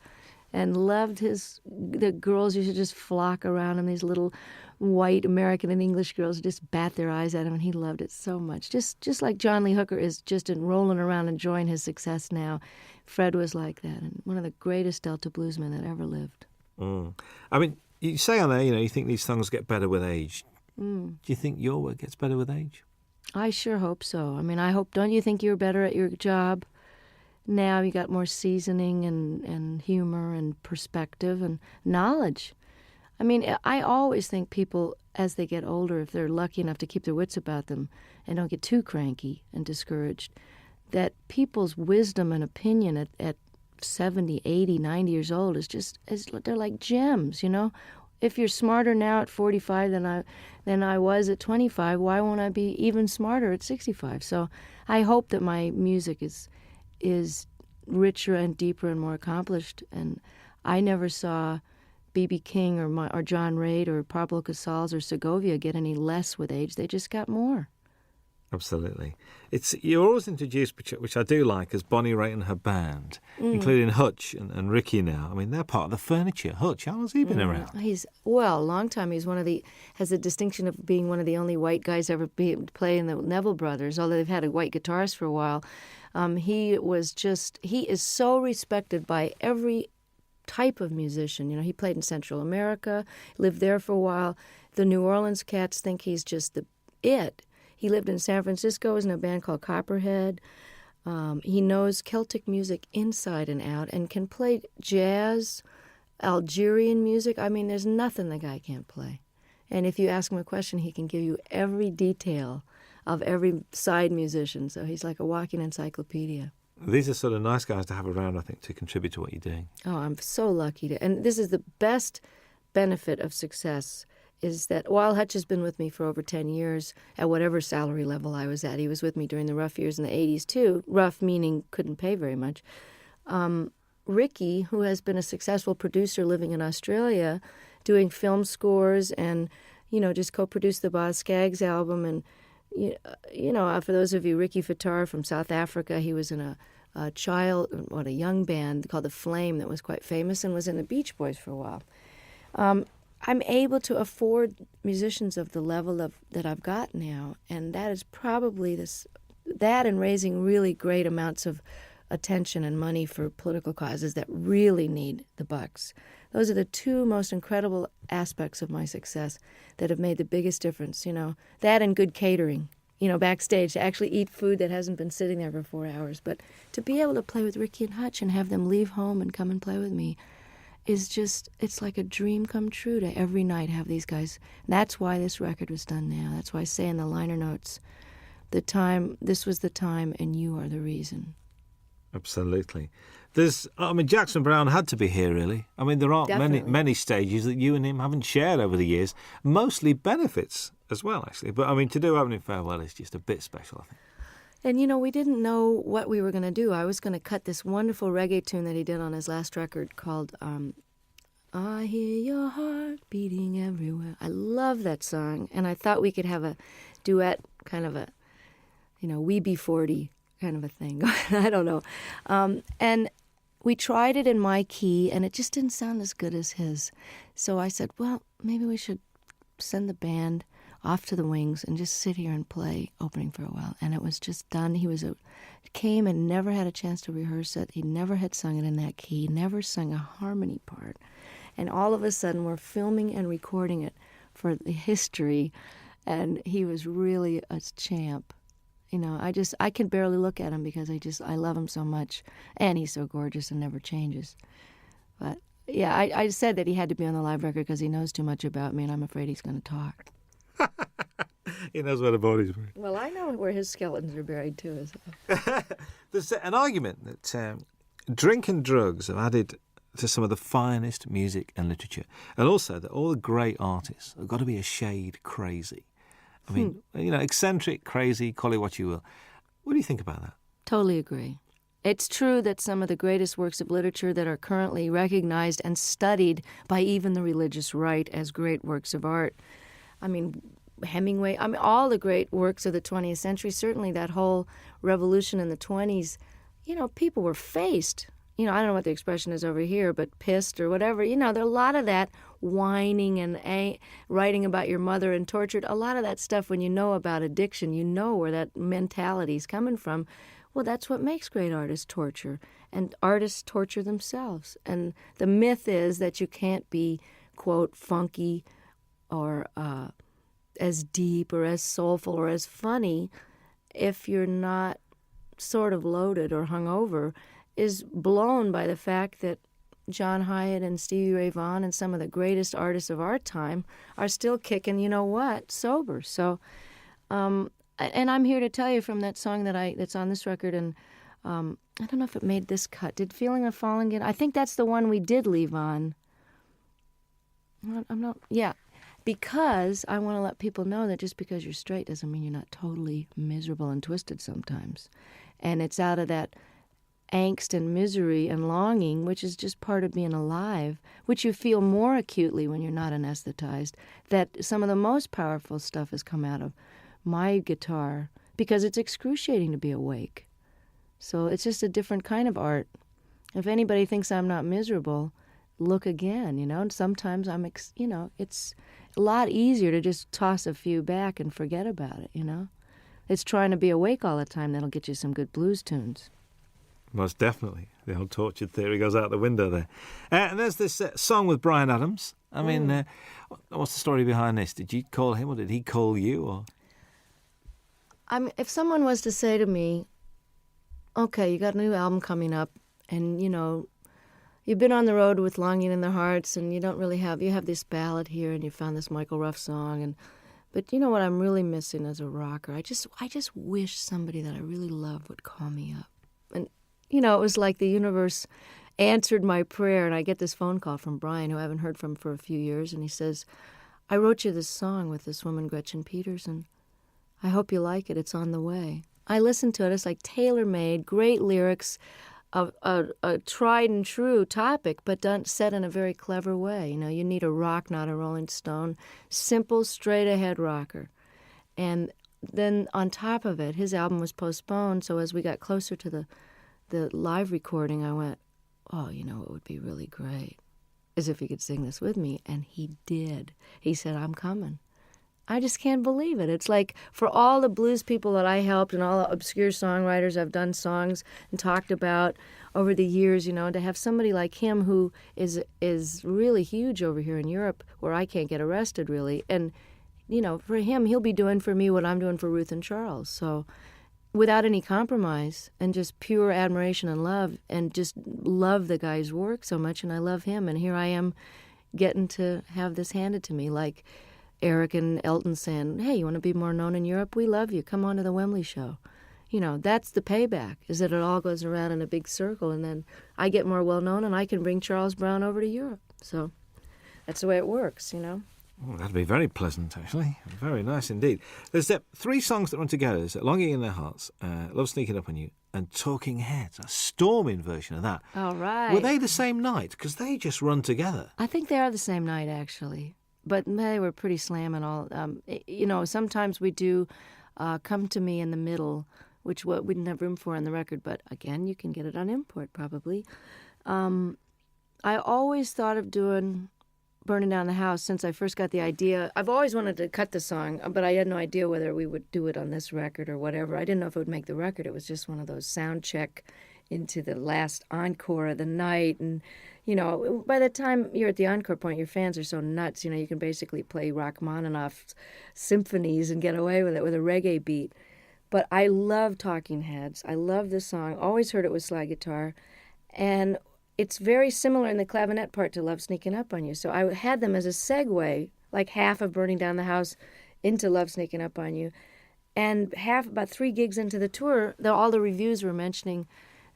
and loved the girls used to just flock around him, these little white American and English girls just bat their eyes at him, and he loved it so much. Just like John Lee Hooker is just rolling around enjoying his success now, Fred was like that, and one of the greatest Delta bluesmen that ever lived. I mean, you say on there, you think these songs get better with age. Do you think your work gets better with age? I sure hope so. I mean, don't you think you're better at your job now? You got more seasoning and humor and perspective and knowledge. I mean, I always think people, as they get older, if they're lucky enough to keep their wits about them and don't get too cranky and discouraged, that people's wisdom and opinion at 70, 80, 90 years old they're like gems, If you're smarter now at 45 than I was at 25, why won't I be even smarter at 65? So I hope that my music is richer and deeper and more accomplished. And I never saw B.B. King or John Reid or Pablo Casals or Segovia get any less with age. They just got more. Absolutely. You're always introduced, which I do like, as Bonnie Raitt and her band, including Hutch and Ricky now. I mean, they're part of the furniture. Hutch, how has he been around? He's a long time. He's has the distinction of being one of the only white guys ever play in the Neville Brothers, although they've had a white guitarist for a while. He is so respected by every type of musician. He played in Central America, lived there for a while. The New Orleans cats think he's just it. He lived in San Francisco, was in a band called Copperhead. He knows Celtic music inside and out and can play jazz, Algerian music. I mean, there's nothing the guy can't play. And if you ask him a question, he can give you every detail of every side musician. So he's like a walking encyclopedia. These are sort of nice guys to have around, I think, to contribute to what you're doing. Oh, I'm so lucky to. And this is the best benefit of success, is that while Hutch has been with me for over 10 years, at whatever salary level I was at, he was with me during the rough years in the 80s too, rough meaning couldn't pay very much. Ricky, who has been a successful producer living in Australia, doing film scores and, just co-produced the Boz Scaggs album. And, for those of you, Ricky Fattar from South Africa, he was in a young band called The Flame that was quite famous and was in the Beach Boys for a while. I'm able to afford musicians of the level that I've got now, and that is probably that and raising really great amounts of attention and money for political causes that really need the bucks. Those are the two most incredible aspects of my success that have made the biggest difference, that and good catering, backstage, to actually eat food that hasn't been sitting there for 4 hours, but to be able to play with Ricky and Hutch and have them leave home and come and play with me. is just, it's like a dream come true to every night have these guys. That's why this record was done now. That's why I say in the liner notes, this was the time and you are the reason. Absolutely. Jackson Browne had to be here, really. I mean, there aren't many stages that you and him haven't shared over the years. Mostly benefits as well, actually. But, I mean, to do Opening Farewell is just a bit special, I think. And, we didn't know what we were going to do. I was going to cut this wonderful reggae tune that he did on his last record called I Hear Your Heart Beating Everywhere. I love that song. And I thought we could have a duet, kind of a, We Be 40 kind of a thing. I don't know. And we tried it in my key, and it just didn't sound as good as his. So I said, well, maybe we should send the band off to the wings and just sit here and play Opening Farewell. And it was just done. He came and never had a chance to rehearse it. He never had sung it in that key, never sung a harmony part. And all of a sudden, we're filming and recording it for the history, and he was really a champ. I can barely look at him because I love him so much, and he's so gorgeous and never changes. But yeah, I said that he had to be on the live record because he knows too much about me, and I'm afraid he's going to talk. He knows where the body's buried. Well, I know where his skeletons are buried too. There's an argument that drink and drugs have added to some of the finest music and literature, and also that all the great artists have got to be a shade crazy. I mean, eccentric, crazy, call it what you will. What do you think about that? Totally agree. It's true that some of the greatest works of literature that are currently recognized and studied by even the religious right as great works of art. I mean, Hemingway, all the great works of the 20th century, certainly that whole revolution in the 20s, people were faced. I don't know what the expression is over here, but pissed or whatever. There are a lot of that whining and writing about your mother and tortured. A lot of that stuff, when you know about addiction, you know where that mentality is coming from. Well, that's what makes great artists torture. And artists torture themselves. And the myth is that you can't be, quote, funky or as deep or as soulful or as funny if you're not sort of loaded or hungover, is blown by the fact that John Hyatt and Stevie Ray Vaughan and some of the greatest artists of our time are still kicking, sober. So, and I'm here to tell you from that song that's on this record, and I don't know if it made this cut. Did Feeling of Falling get? I think that's the one we did leave on. Because I want to let people know that just because you're straight doesn't mean you're not totally miserable and twisted sometimes. And it's out of that angst and misery and longing, which is just part of being alive, which you feel more acutely when you're not anesthetized, that some of the most powerful stuff has come out of my guitar, because it's excruciating to be awake. So it's just a different kind of art. If anybody thinks I'm not miserable, look again, and sometimes it's a lot easier to just toss a few back and forget about it, It's trying to be awake all the time that'll get you some good blues tunes. Most definitely. The old tortured theory goes out the window there. And there's this song with Bryan Adams. I mean, what's the story behind this? Did you call him or did he call you? Or if someone was to say to me, okay, you got a new album coming up, and, you've been on the road with Longing in Their Hearts, and you have this ballad here, and you found this Michael Ruff song, but you know what I'm really missing as a rocker? I just wish somebody that I really love would call me up. And it was like the universe answered my prayer, and I get this phone call from Brian, who I haven't heard from for a few years, and he says, I wrote you this song with this woman, Gretchen Peterson. I hope you like it. It's on the way. I listened to it. It's like tailor-made, great lyrics, a tried and true topic, but set in a very clever way. You need a rock, not a Rolling Stone. Simple, straight-ahead rocker. And then on top of it, his album was postponed, so as we got closer to the live recording, I went, oh, it would be really great, as if he could sing this with me. And he did. He said, I'm coming. I just can't believe it. It's like, for all the blues people that I helped and all the obscure songwriters I've done songs and talked about over the years, to have somebody like him who is really huge over here in Europe, where I can't get arrested, really. And, for him, he'll be doing for me what I'm doing for Ruth and Charles. So without any compromise, and just pure admiration and love, and just love the guy's work so much, and I love him. And here I am getting to have this handed to me, like Eric and Elton saying, hey, you want to be more known in Europe? We love you. Come on to the Wembley show. You know, that's the payback, is that it all goes around in a big circle, and then I get more well-known, and I can bring Charles Brown over to Europe. So that's the way it works, you know. Oh, that'd be very pleasant, actually. Very nice indeed. There's 3 songs that run together. There's Longing in Their Hearts, Love Sneaking Up on You, and Talking Heads, a storming version of that. All right. Were they the same night? Because they just run together. I think they are the same night, actually. But they were pretty slamming all. You know, sometimes we do Come to Me in the Middle, which we didn't have room for on the record, but again, you can get it on import probably. I always thought of doing Burning Down the House since I first got the idea. I've always wanted to cut the song, but I had no idea whether we would do it on this record or whatever. I didn't know if it would make the record. It was just one of those sound check into the last encore of the night. And, you know, by the time you're at the encore point, your fans are so nuts, you know, you can basically play Rachmaninoff's symphonies and get away with it with a reggae beat. But I love Talking Heads. I love this song. Always heard it with slide guitar. And it's very similar in the clavinet part to Love Sneaking Up on You. So I had them as a segue, like half of Burning Down the House into Love Sneaking Up on You. And about 3 gigs into the tour, all the reviews were mentioning,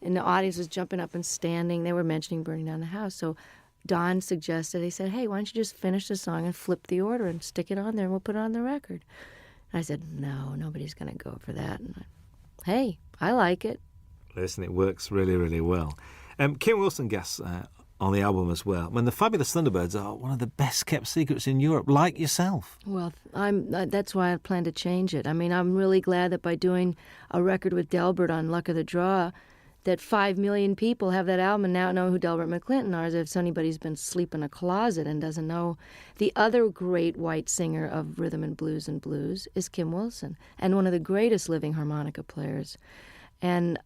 and the audience was jumping up and standing. They were mentioning Burning Down the House. So Don suggested, he said, hey, why don't you just finish the song and flip the order and stick it on there and we'll put it on the record. I said, no, nobody's going to go for that. And hey, I like it. Listen, it works really, really well. Kim Wilson guests on the album as well. When the Fabulous Thunderbirds are one of the best-kept secrets in Europe, like yourself. Well, that's why I plan to change it. I mean, I'm really glad that by doing a record with Delbert on Luck of the Draw, that 5 million people have that album and now know who Delbert McClinton are, as if anybody's been asleep in a closet and doesn't know. The other great white singer of rhythm and blues is Kim Wilson, and one of the greatest living harmonica players. And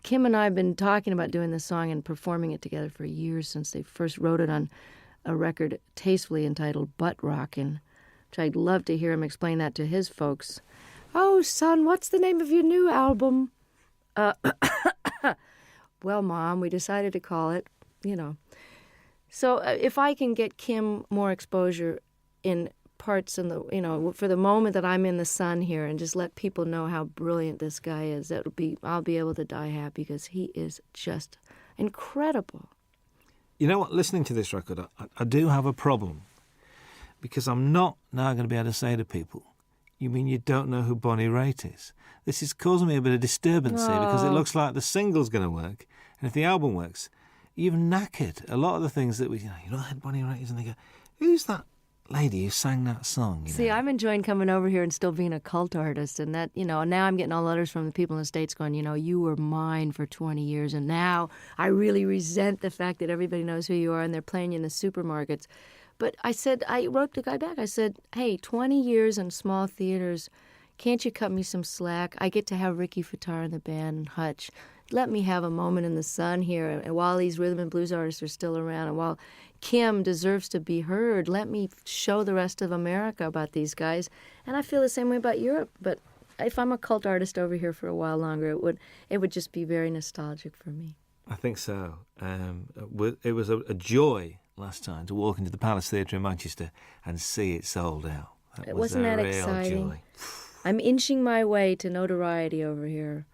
Kim and I have been talking about doing this song and performing it together for years, since they first wrote it on a record tastefully entitled Butt Rockin', which I'd love to hear him explain that to his folks. Oh, son, what's the name of your new album? Well, Mom, we decided to call it, you know. So if I can get Kim more exposure in parts in the, you know, for the moment that I'm in the sun here, and just let people know how brilliant this guy is, I'll be able to die happy, because he is just incredible. You know what? Listening to this record, I do have a problem, because I'm not now going to be able to say to people, you mean you don't know who Bonnie Raitt is? This is causing me a bit of disturbance here, because it looks like the single's going to work, and if the album works, you've knackered a lot of the things that you know who Bonnie Raitt is, and they go, who's that lady who sang that song? See, I'm enjoying coming over here and still being a cult artist, and that, you know, now I'm getting all letters from the people in the States going, you know, you were mine for 20 years, and now I really resent the fact that everybody knows who you are, and they're playing you in the supermarkets. But I wrote the guy back. I said, hey, 20 years in small theaters, can't you cut me some slack? I get to have Ricky Fataar in the band and Hutch. Let me have a moment in the sun here. And while these rhythm and blues artists are still around, and while Kim deserves to be heard, let me show the rest of America about these guys. And I feel the same way about Europe. But if I'm a cult artist over here for a while longer, it would just be very nostalgic for me. I think so. It was a joy last time to walk into the Palace Theatre in Manchester and see it sold out. Wasn't that exciting? Joy. I'm inching my way to notoriety over here.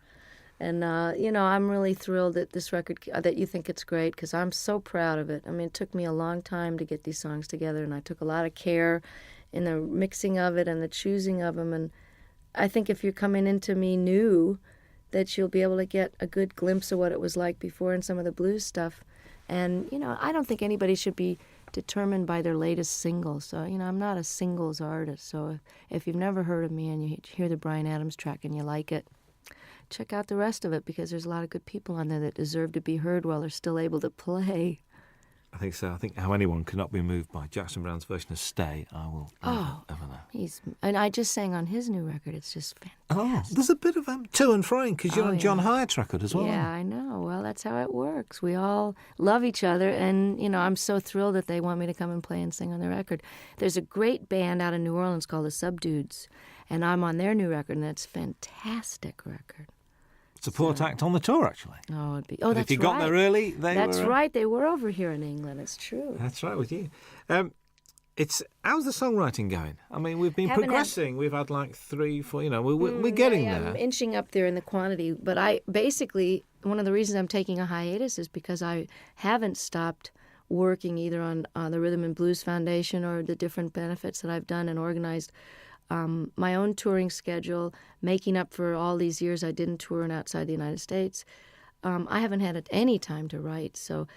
And, you know, I'm really thrilled that this record, that you think it's great, because I'm so proud of it. I mean, it took me a long time to get these songs together, and I took a lot of care in the mixing of it and the choosing of them. And I think if you're coming into me new, that you'll be able to get a good glimpse of what it was like before in some of the blues stuff. And, you know, I don't think anybody should be determined by their latest single. So, you know, I'm not a singles artist. So if you've never heard of me and you hear the Bryan Adams track and you like it, check out the rest of it, because there's a lot of good people on there that deserve to be heard while they're still able to play. I think so. I think how anyone cannot be moved by Jackson Browne's version of Stay, I will never, ever know. And I just sang on his new record. It's just fantastic. Oh, there's a bit of to and froing because you're on John Hyatt's record as well. Yeah, I know. Well, that's how it works. We all love each other, and, I'm so thrilled that they want me to come and play and sing on their record. There's a great band out in New Orleans called the Subdudes, and I'm on their new record, and it's a fantastic record. Support act on the tour, actually. Oh, it'd be. And That's if you got there early, That's right. They were over here in England. It's true. That's right with you. How's the songwriting going? I mean, we've been progressing. We've had like 3, 4. We're getting there. I'm inching up there in the quantity. But one of the reasons I'm taking a hiatus is because I haven't stopped working either on the Rhythm and Blues Foundation or the different benefits that I've done and organized. My own touring schedule, making up for all these years I didn't tour outside the United States. I haven't had any time to write, so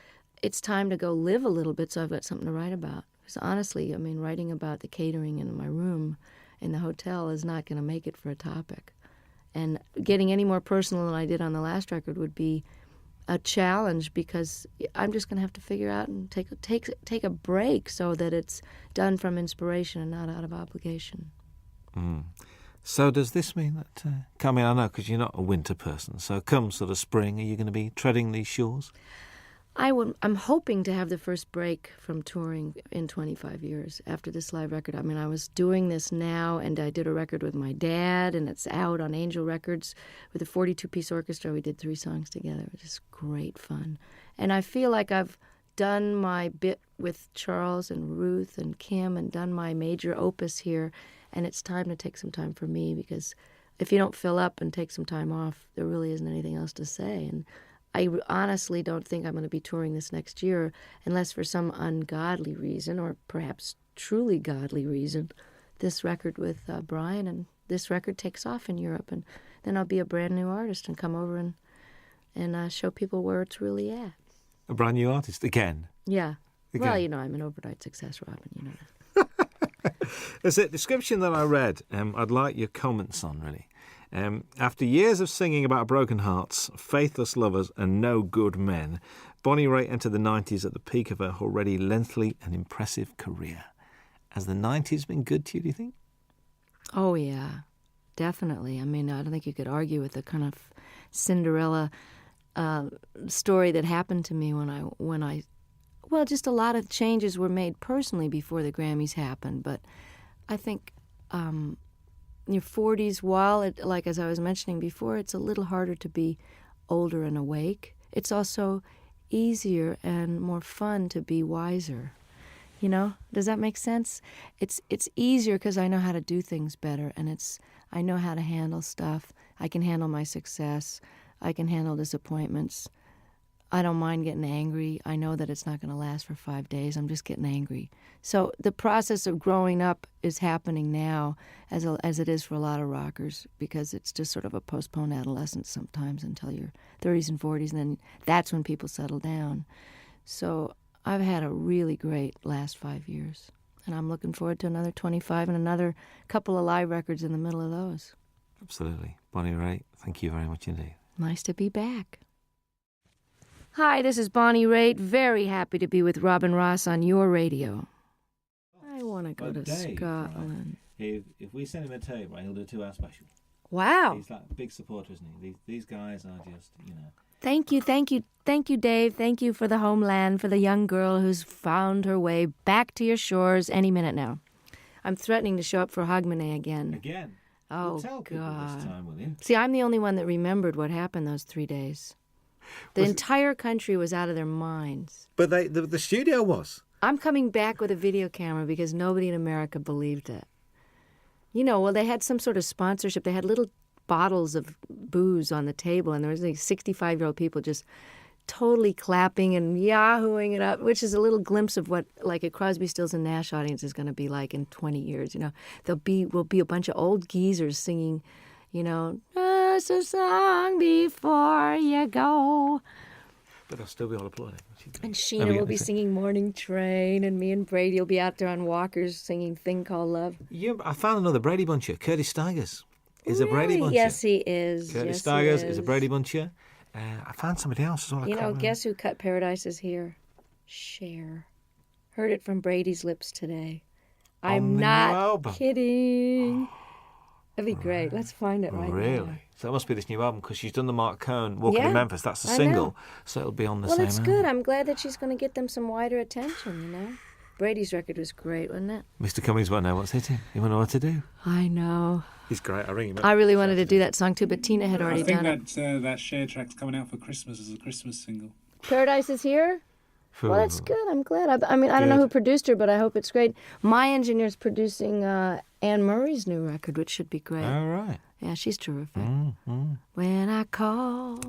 it's time to go live a little bit so I've got something to write about. Because honestly, writing about the catering in my room in the hotel is not going to make it for a topic. And getting any more personal than I did on the last record would be a challenge because I'm just going to have to figure out and take a break so that it's done from inspiration and not out of obligation. So does this mean that, I know because you're not a winter person, so come sort of spring, are you going to be treading these shores? I'm hoping to have the first break from touring in 25 years after this live record. I was doing this now, and I did a record with my dad, and it's out on Angel Records with a 42-piece orchestra. We did 3 songs together. It was just great fun. And I feel like I've done my bit with Charles and Ruth and Kim and done my major opus here, and it's time to take some time for me because if you don't fill up and take some time off, there really isn't anything else to say. And I honestly don't think I'm going to be touring this next year unless for some ungodly reason or perhaps truly godly reason this record with Brian and this record takes off in Europe, and then I'll be a brand new artist and come over and show people where it's really at. A brand new artist again? Yeah. Again. Well, I'm an overnight success, Robin, you know that. There's a description that I read I'd like your comments on, really. After years of singing about broken hearts, faithless lovers and no good men, Bonnie Raitt entered the 90s at the peak of her already lengthy and impressive career. Has the 90s been good to you, do you think? Oh, yeah, definitely. I don't think you could argue with the kind of Cinderella story that happened to me when I just a lot of changes were made personally before the Grammys happened. But I think your 40s, while as I was mentioning before, it's a little harder to be older and awake. It's also easier and more fun to be wiser. Does that make sense? It's easier because I know how to do things better, and I know how to handle stuff. I can handle my success. I can handle disappointments. I don't mind getting angry. I know that it's not going to last for 5 days. I'm just getting angry. So the process of growing up is happening now as it is for a lot of rockers because it's just sort of a postponed adolescence sometimes until your 30s and 40s, and then that's when people settle down. So I've had a really great last 5 years, and I'm looking forward to another 25 and another couple of live records in the middle of those. Absolutely. Bonnie Raitt, thank you very much indeed. Nice to be back. Hi, this is Bonnie Raitt. Very happy to be with Robin Ross on your radio. I want to go to Scotland. If we send him a tape, he'll do a 2-hour special. Wow. He's like a big supporter, isn't he? These guys are just, Thank you, Dave. Thank you for the homeland, for the young girl who's found her way back to your shores any minute now. I'm threatening to show up for Hogmanay again. Again? Oh, well, tell people God. This time, will you? See, I'm the only one that remembered what happened those 3 days. The entire country was out of their minds. But the studio was. I'm coming back with a video camera because nobody in America believed it. They had some sort of sponsorship. They had little bottles of booze on the table, and there was 65-year-old people just totally clapping and yahooing it up, which is a little glimpse of what a Crosby, Stills and Nash audience is going to be like in 20 years. We'll be a bunch of old geezers singing, just a song before you go. But they'll still be all applauding. And Sheena will be singing Morning Train, and me and Brady will be out there on walkers singing Thing Called Love. Yeah, I found another Brady Buncher. Curtis Stigers is a Brady Buncher. Yes, he is. Curtis Stigers is a Brady Buncher. I found somebody else as well. Guess who cut Paradise Is Here? Cher. Heard it from Brady's lips today. On I'm the new not album? kidding. That'd be great. Let's find it right now. Really? So it must be this new album because she's done the Mark Cohn Walking Yeah, in Memphis. That's a I single, know. so it'll be on the Well, same it's album. good. I'm glad that she's going to get them some wider attention, you know? Brady's record was great, wasn't it? Mr. Cummings won't know what's hitting. He won't know what to do. I know. He's great. I ring him up. I really wanted to do that song too, but Tina had I already think done it. that Cher track's coming out for Christmas as a Christmas single. Paradise is Here? Well, that's good. I'm glad. I mean, I don't know Good. who produced her, but I hope it's great. My engineer's producing Anne Murray's new record, which should be great. All right. Yeah, she's terrific. Mm. When I call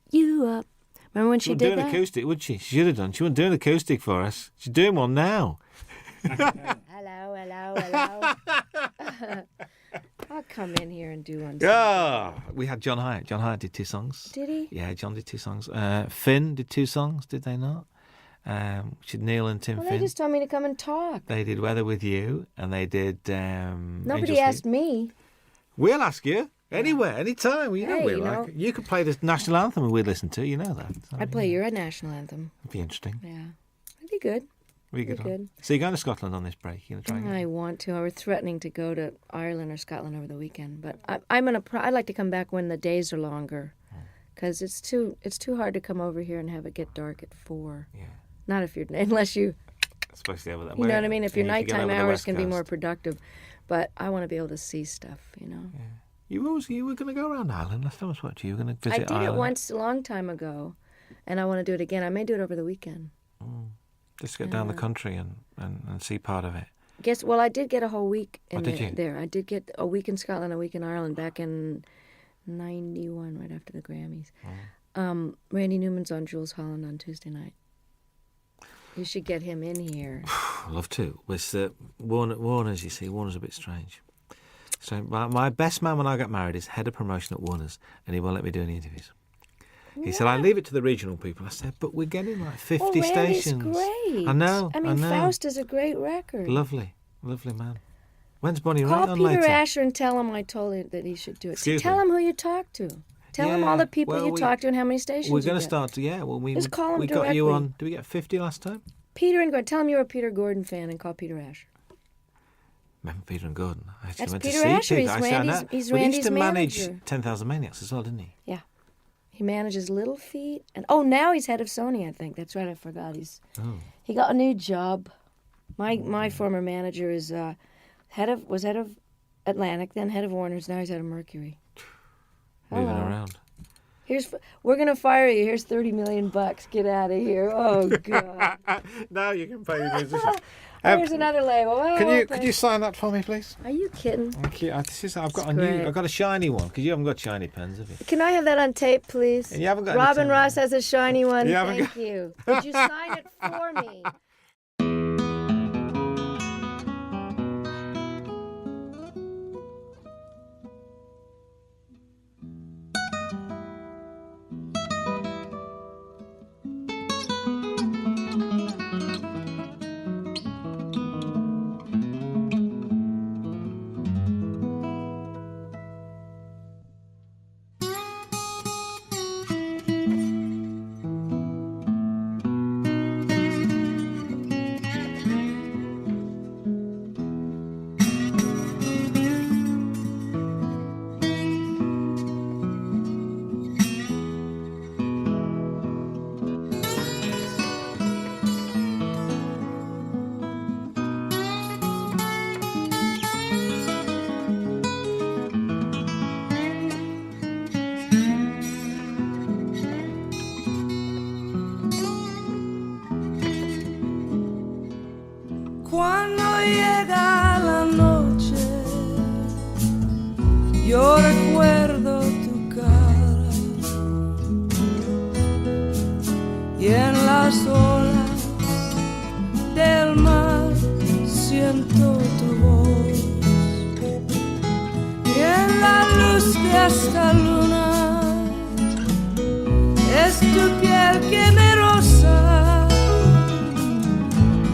you up. Remember when she She did do an that? acoustic, would she? She should have done. She wouldn't do an acoustic for us. She's doing one now. Hello, hello, hello. I'll come in here and do one. Yeah. We had John Hyatt. John Hyatt did 2 songs. Did he? Yeah, John did 2 songs. Finn did 2 songs, did they not? Which is Neil and Tim Well, Finn. they just told me to come and talk. They did Weather With You, and they did Nobody Angels asked Feet. me. We'll ask you anywhere, anytime. You know Hey, we'll you know. like. You could play the national anthem and we'd listen to. You know that. So, I'd play your national anthem. It'd be interesting. Yeah. It'd be good. We Be good. good. So you're going to Scotland on this break? You're going to try. I want to. I was threatening to go to Ireland or Scotland over the weekend, but I'd like to come back when the days are longer, because it's too hard to come over here and have it get dark at 4. Yeah. Not if you're unless you Especially over that. you know what I mean. If your you go nighttime over the hours West can be more Coast. productive, but I want to be able to see stuff. You know. You were going to go around Ireland last time I spoke to you. You were going to I visit did Ireland. it once a long time ago, and I want to do it again. I may do it over the weekend. Just get down the country and see part of it. Well, I did get a whole week in did you? there. I did get a week in Scotland, a week in Ireland back in '91, right after the Grammys. Randy Newman's on Jules Holland on Tuesday night. You should get him in here. I'd love to. With Warner's, you see, Warner's a bit strange. So my best man when I got married is head of promotion at Warner's, and he won't let me do any interviews. He said, I leave it to the regional people. I said, but we're getting like 50 Randy's stations. great. I know. I mean, Faust is a great record. Lovely man. When's Bonnie Call Raitt on Peter later? Asher and tell him I told him that he should do it. Excuse Tell me? him who you talked to. Tell him all Yeah, the people well, you we- talked to and how many stations We're you going to get. start. Yeah, well, we Just call him got you directly. on. Did we get 50 last time? Peter and Gordon. Tell him you're a Peter Gordon fan and call Peter Asher. Remember Peter and Gordon? I actually That's went Peter to see Asher. Peter. He's I said, I Randy's- know. he's But he used Randy's to manage manager. 10,000 Maniacs as well, didn't he? Yeah. He manages Little Feat, and now he's head of Sony. I think that's right. I forgot. He got a new job. My former manager is head of Atlantic, then head of Warner's. Now he's head of Mercury. Moving Hello. around. We're gonna fire you. Here's $30 million. Get out of here. Oh God. Now you can pay the musician. Here's another label. Oh, Could you sign that for me, please? Are you kidding? Thank you. I've got great. I've got a shiny one because you haven't got shiny pens, have you? Can I have that on tape, please? And you haven't got any Robin tape. Ross has a shiny one. You haven't Thank you. Could you sign it for me? Cuando llega la noche, yo recuerdo tu cara y en las olas del mar siento tu voz y en la luz de esta luna es tu piel que me roza.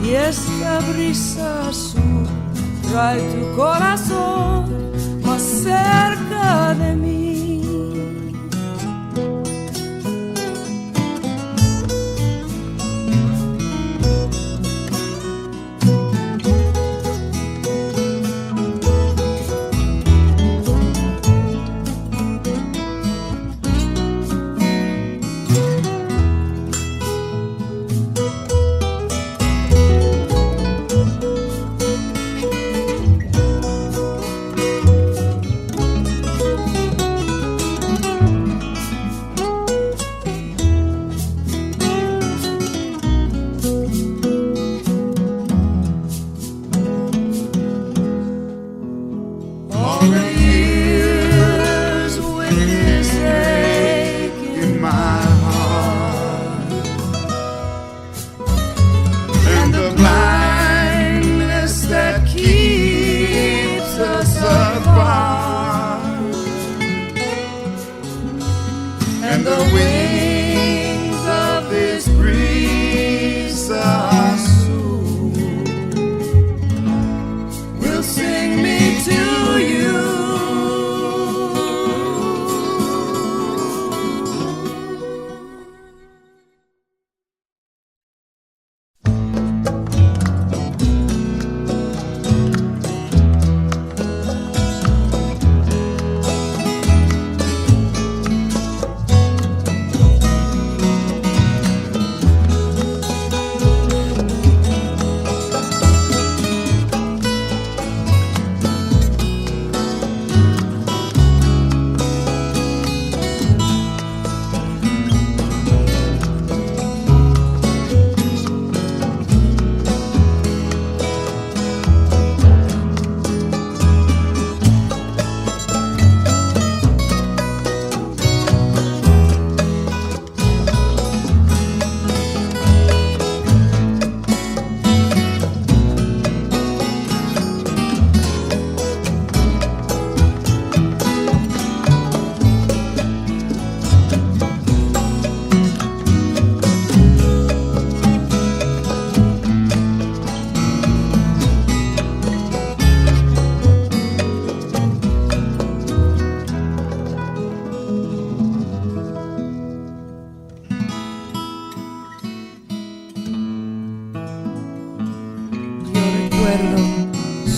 Y esta brisa azul trae tu corazón más cerca de mí.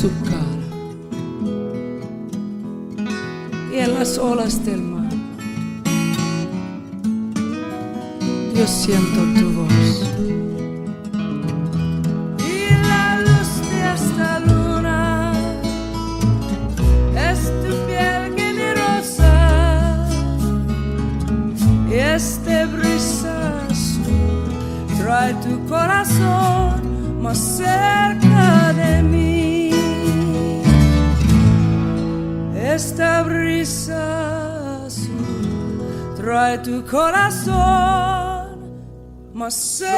su cara y en las olas del mar yo siento tu voz. Y la luz de esta luna es tu piel generosa y este brisa azul trae tu corazón más cerca de mí. Esta brisa azul trae tu corazón más cerca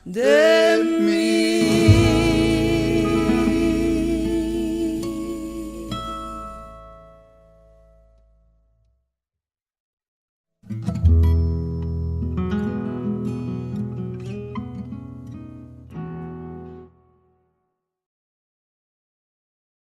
de mí.